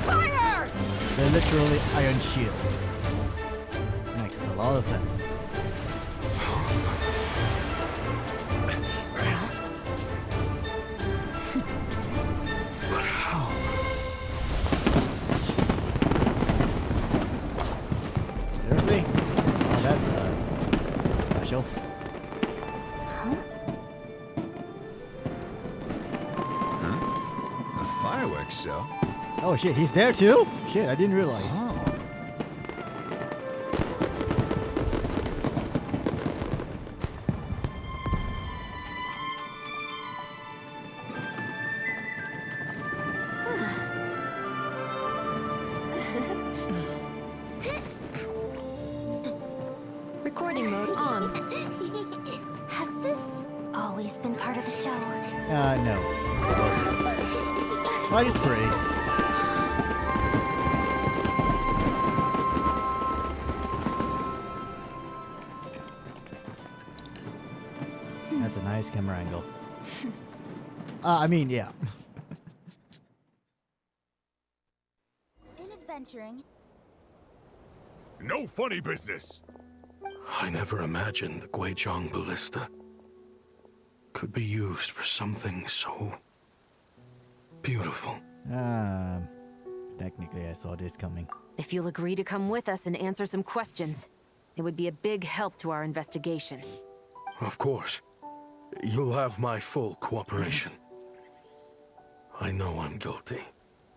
Fire! They're literally iron shield. Makes a lot of sense. so. Oh shit, he's there too? Shit, I didn't realize. Recording mode on. Has this always been part of the show? No. It wasn't. I just pretty. That's a nice camera angle. I mean, yeah. In adventuring. No funny business! I never imagined the Guizhong ballista could be used for something so beautiful. Technically I saw this coming. If you'll agree to come with us and answer some questions, it would be a big help to our investigation. Of course. You'll have my full cooperation. I know I'm guilty.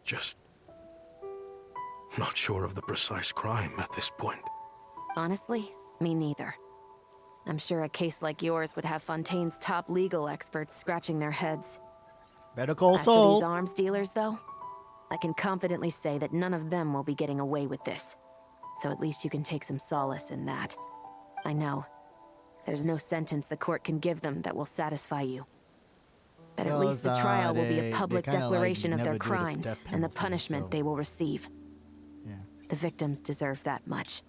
Just not sure of the precise crime at this point. Honestly, me neither. I'm sure a case like yours would have Fontaine's top legal experts scratching their heads. Better call As for Saul. these arms dealers, though, I can confidently say that none of them will be getting away with this. So at least you can take some solace in that. I know. There's no sentence the court can give them that will satisfy you. But at least the trial will be a public declaration of their crimes and the punishment they will receive. Yeah. The victims deserve that much.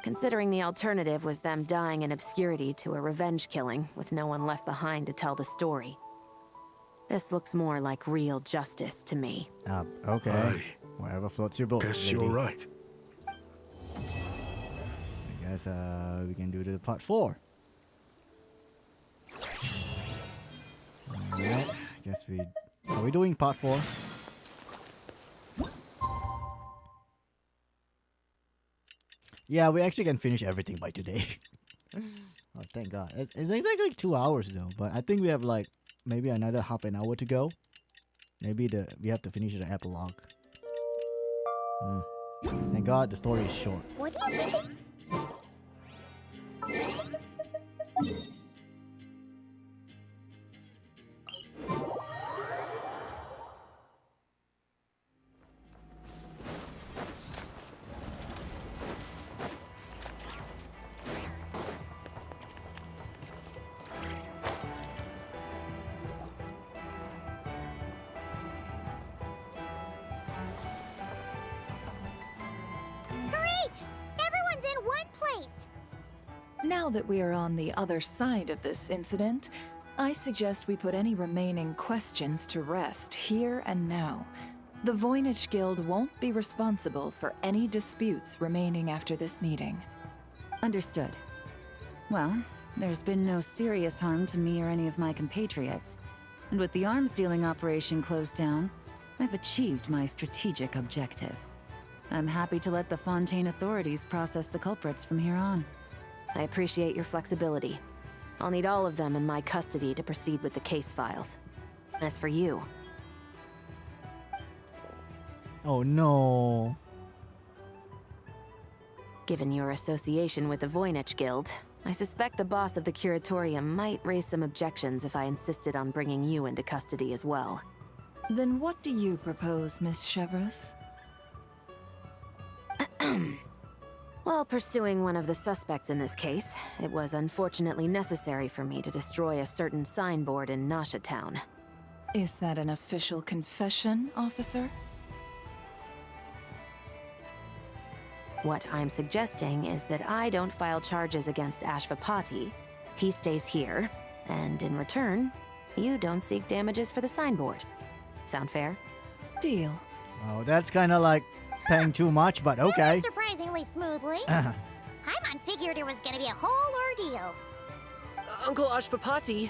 Considering the alternative was them dying in obscurity to a revenge killing with no one left behind to tell the story. This looks more like real justice to me. Okay. Whatever floats your boat. Guess lady. you're right. I guess we can do the part 4. Alright. Guess we are we doing part 4? Yeah, we actually can finish everything by today. Oh, thank God. It's exactly 2 hours though, but I think we have like maybe another half an hour to go. Maybe we have to finish the epilogue. Thank God the story is short. What do you think? Now that we are on the other side of this incident, I suggest we put any remaining questions to rest here and now. The Voynich Guild won't be responsible for any disputes remaining after this meeting. Understood. Well, there's been no serious harm to me or any of my compatriots. And with the arms dealing operation closed down, I've achieved my strategic objective. I'm happy to let the Fontaine authorities process the culprits from here on. I appreciate your flexibility. I'll need all of them in my custody to proceed with the case files. As for you... Oh no. Given your association with the Voynich Guild, I suspect the boss of the Curatorium might raise some objections if I insisted on bringing you into custody as well. Then what do you propose, Miss Chevreuse? While pursuing one of the suspects in this case, it was unfortunately necessary for me to destroy a certain signboard in Nasha Town. Is that an official confession, officer? What I'm suggesting is that I don't file charges against Ashvapati, he stays here, and in return, you don't seek damages for the signboard. Sound fair? Deal. Oh, that's kind of like paying too much, but okay. Surprisingly smoothly. Paimon figured it was gonna be a whole ordeal. Uncle Ashvapati,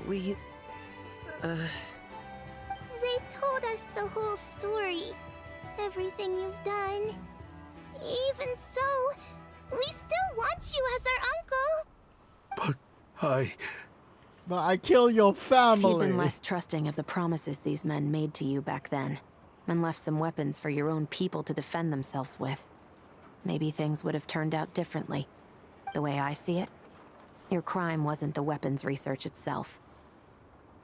we... They told us the whole story. Everything you've done. Even so, we still want you as our uncle. But But I kill your family. If you'd been less trusting of the promises these men made to you back then, and left some weapons for your own people to defend themselves with, maybe things would have turned out differently. The way I see it, your crime wasn't the weapons research itself.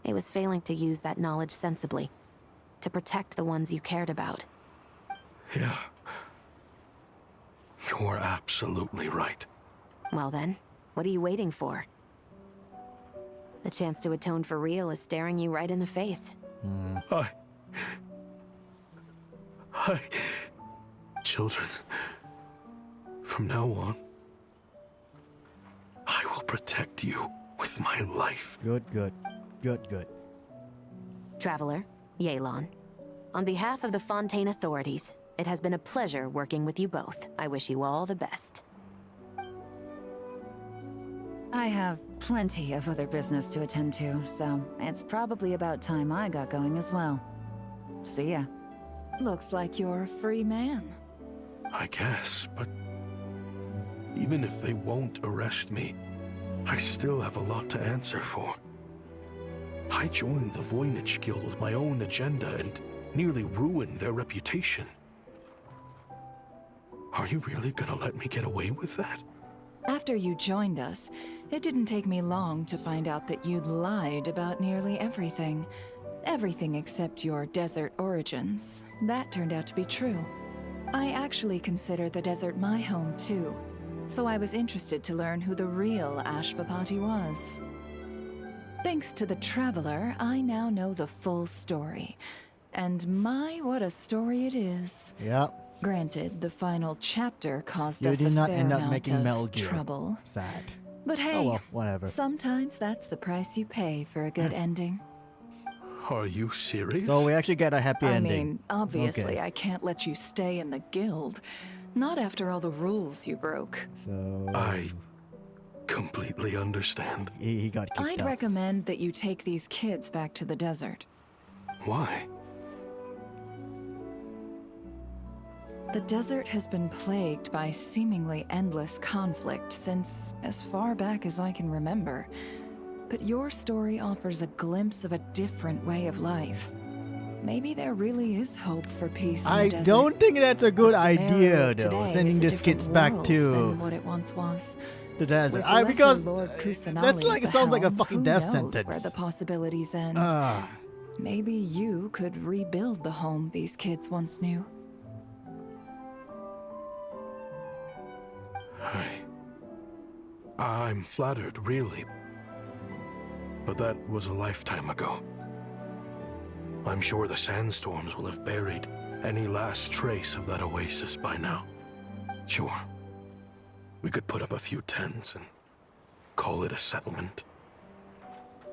It was failing to use that knowledge sensibly, to protect the ones you cared about. Yeah. You're absolutely right. Well then, what are you waiting for? The chance to atone for real is staring you right in the face. Children, from now on, I will protect you with my life. Good. Traveler, Yelan. On behalf of the Fontaine authorities, it has been a pleasure working with you both. I wish you all the best. I have plenty of other business to attend to, so it's probably about time I got going as well. See ya. Looks like you're a free man. I guess, but even if they won't arrest me, I still have a lot to answer for. I joined the Voynich Guild with my own agenda and nearly ruined their reputation. Are you really gonna let me get away with that? After you joined us, it didn't take me long to find out that you'd lied about nearly everything. Everything except your desert origins. That turned out to be true. I actually consider the desert my home too, so I was interested to learn who the real Ashvapati was. Thanks to the Traveler, I now know the full story. And my, what a story it is. Yep. Granted, the final chapter caused You us did a not fair end up amount making of Metal Gear. trouble. Sad. But hey, oh well, whatever. Sometimes that's the price you pay for a good ending. Are you serious? So we actually get a happy ending. I mean, obviously Okay. I can't let you stay in the guild. Not after all the rules you broke. So I completely understand. He got kicked I'd out. recommend that you take these kids back to the desert. Why? The desert has been plagued by seemingly endless conflict since as far back as I can remember. But your story offers a glimpse of a different way of life. Maybe there really is hope for peace in I the desert. don't think that's a good The Sumeru idea, of though. today Sending is a these different kids back world to than what it once was. the desert. With the lesser Because Lord Kusanali that's at like the sounds like a helm, fucking who death knows sentence. where the possibilities end. Ah. Maybe you could rebuild the home these kids once knew. I'm flattered, really. But that was a lifetime ago. I'm sure the sandstorms will have buried any last trace of that oasis by now. Sure. We could put up a few tents and call it a settlement.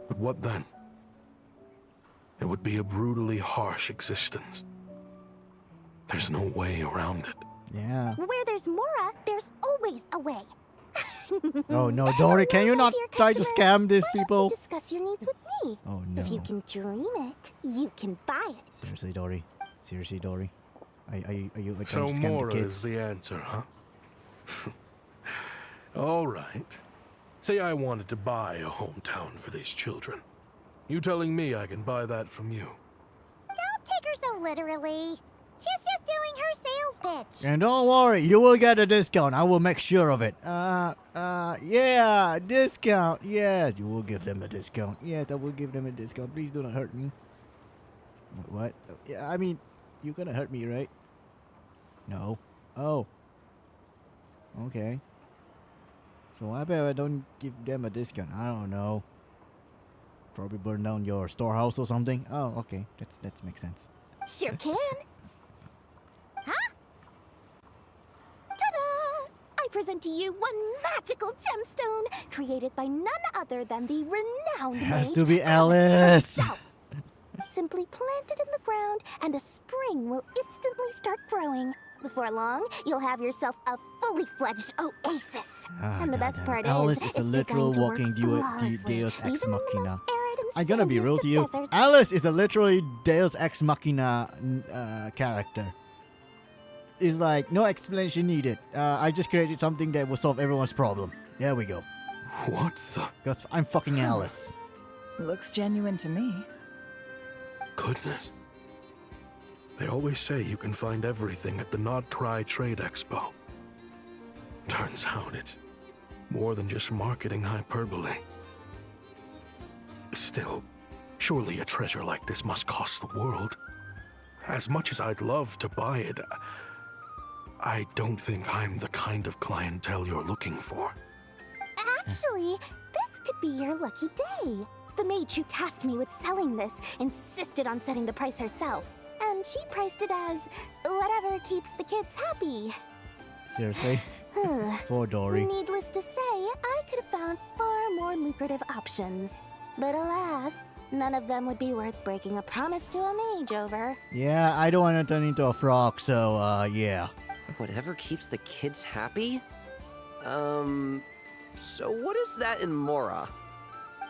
But what then? It would be a brutally harsh existence. There's no way around it. Yeah. Where there's Mora, there's always a way. Oh no, Dory, can you not try to scam these people? Discuss your needs with me. Oh no. If you can dream it, you can buy it. Seriously, Dory. Seriously, Dory. Are you like, So trying to scam Mora the is kids? the answer, huh? All right. Say I wanted to buy a hometown for these children. You telling me I can buy that from you? Don't take her so literally. She's just doing her sales pitch. And don't worry, you will get a discount. I will make sure of it. Yeah, discount. Yes, you will give them a discount. Yes, I will give them a discount. Please do not hurt me. What? Yeah, I mean, you're gonna hurt me, right? No. Oh. Okay. So what if I don't give them a discount? I don't know. Probably burn down your storehouse or something. Oh, okay. That makes sense. Sure can. Huh? Ta-da! I present to you one magical gemstone created by none other than the renowned Has mage to be Alice. herself. Simply plant it in the ground and a spring will instantly start growing. Before long, you'll have yourself a fully fledged oasis. Ah, And the best part Alice is, is a it's literal designed to work walking flawlessly, Deus Ex even in the most Machina. arid and I'm gonna be real sandiest to you. of deserts. Alice is a literally Deus Ex Machina character. It's like no explanation needed. I just created something that will solve everyone's problem. There we go. What the? Because I'm fucking Alice. Looks genuine to me. Goodness. They always say you can find everything at the Not Cry Trade Expo. Turns out it's more than just marketing hyperbole. Still, surely a treasure like this must cost the world. As much as I'd love to buy it, I don't think I'm the kind of clientele you're looking for. Actually, this could be your lucky day. The mage who tasked me with selling this insisted on setting the price herself. And she priced it as whatever keeps the kids happy. Seriously? Poor Dory. Needless to say, I could have found far more lucrative options. But alas, none of them would be worth breaking a promise to a mage over. Yeah, I don't want to turn into a frog, so, yeah. Whatever keeps the kids happy? So what is that in Mora?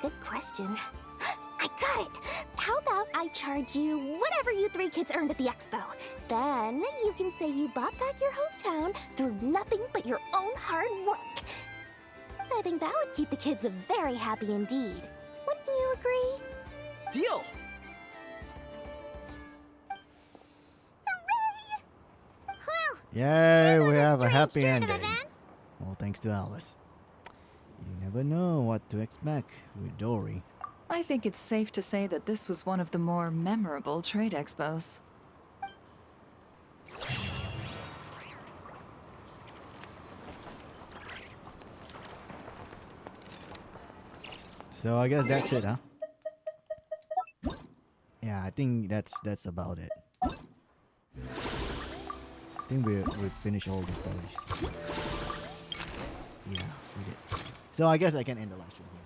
Good question. I got it! How about I charge you whatever you 3 kids earned at the expo? Then you can say you bought back your hometown through nothing but your own hard work. I think that would keep the kids very happy indeed. Wouldn't you agree? Deal! Well, Yay, we have a happy turn of ending. All thanks to Alice. You never know what to expect with Dory. I think it's safe to say that this was one of the more memorable trade expos. So I guess that's it, huh? Yeah, I think that's about it. I think we finished all the stories. Yeah, we did. So I guess I can end the live stream here.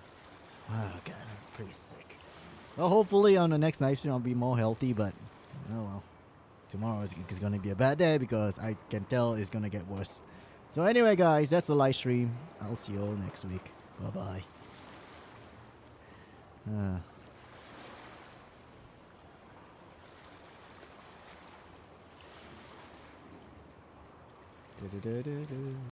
Oh god, I'm pretty sick. Well, hopefully on the next live stream I'll be more healthy, but oh well. Tomorrow is gonna be a bad day because I can tell it's gonna get worse. So anyway guys, that's the live stream. I'll see you all next week. Bye bye.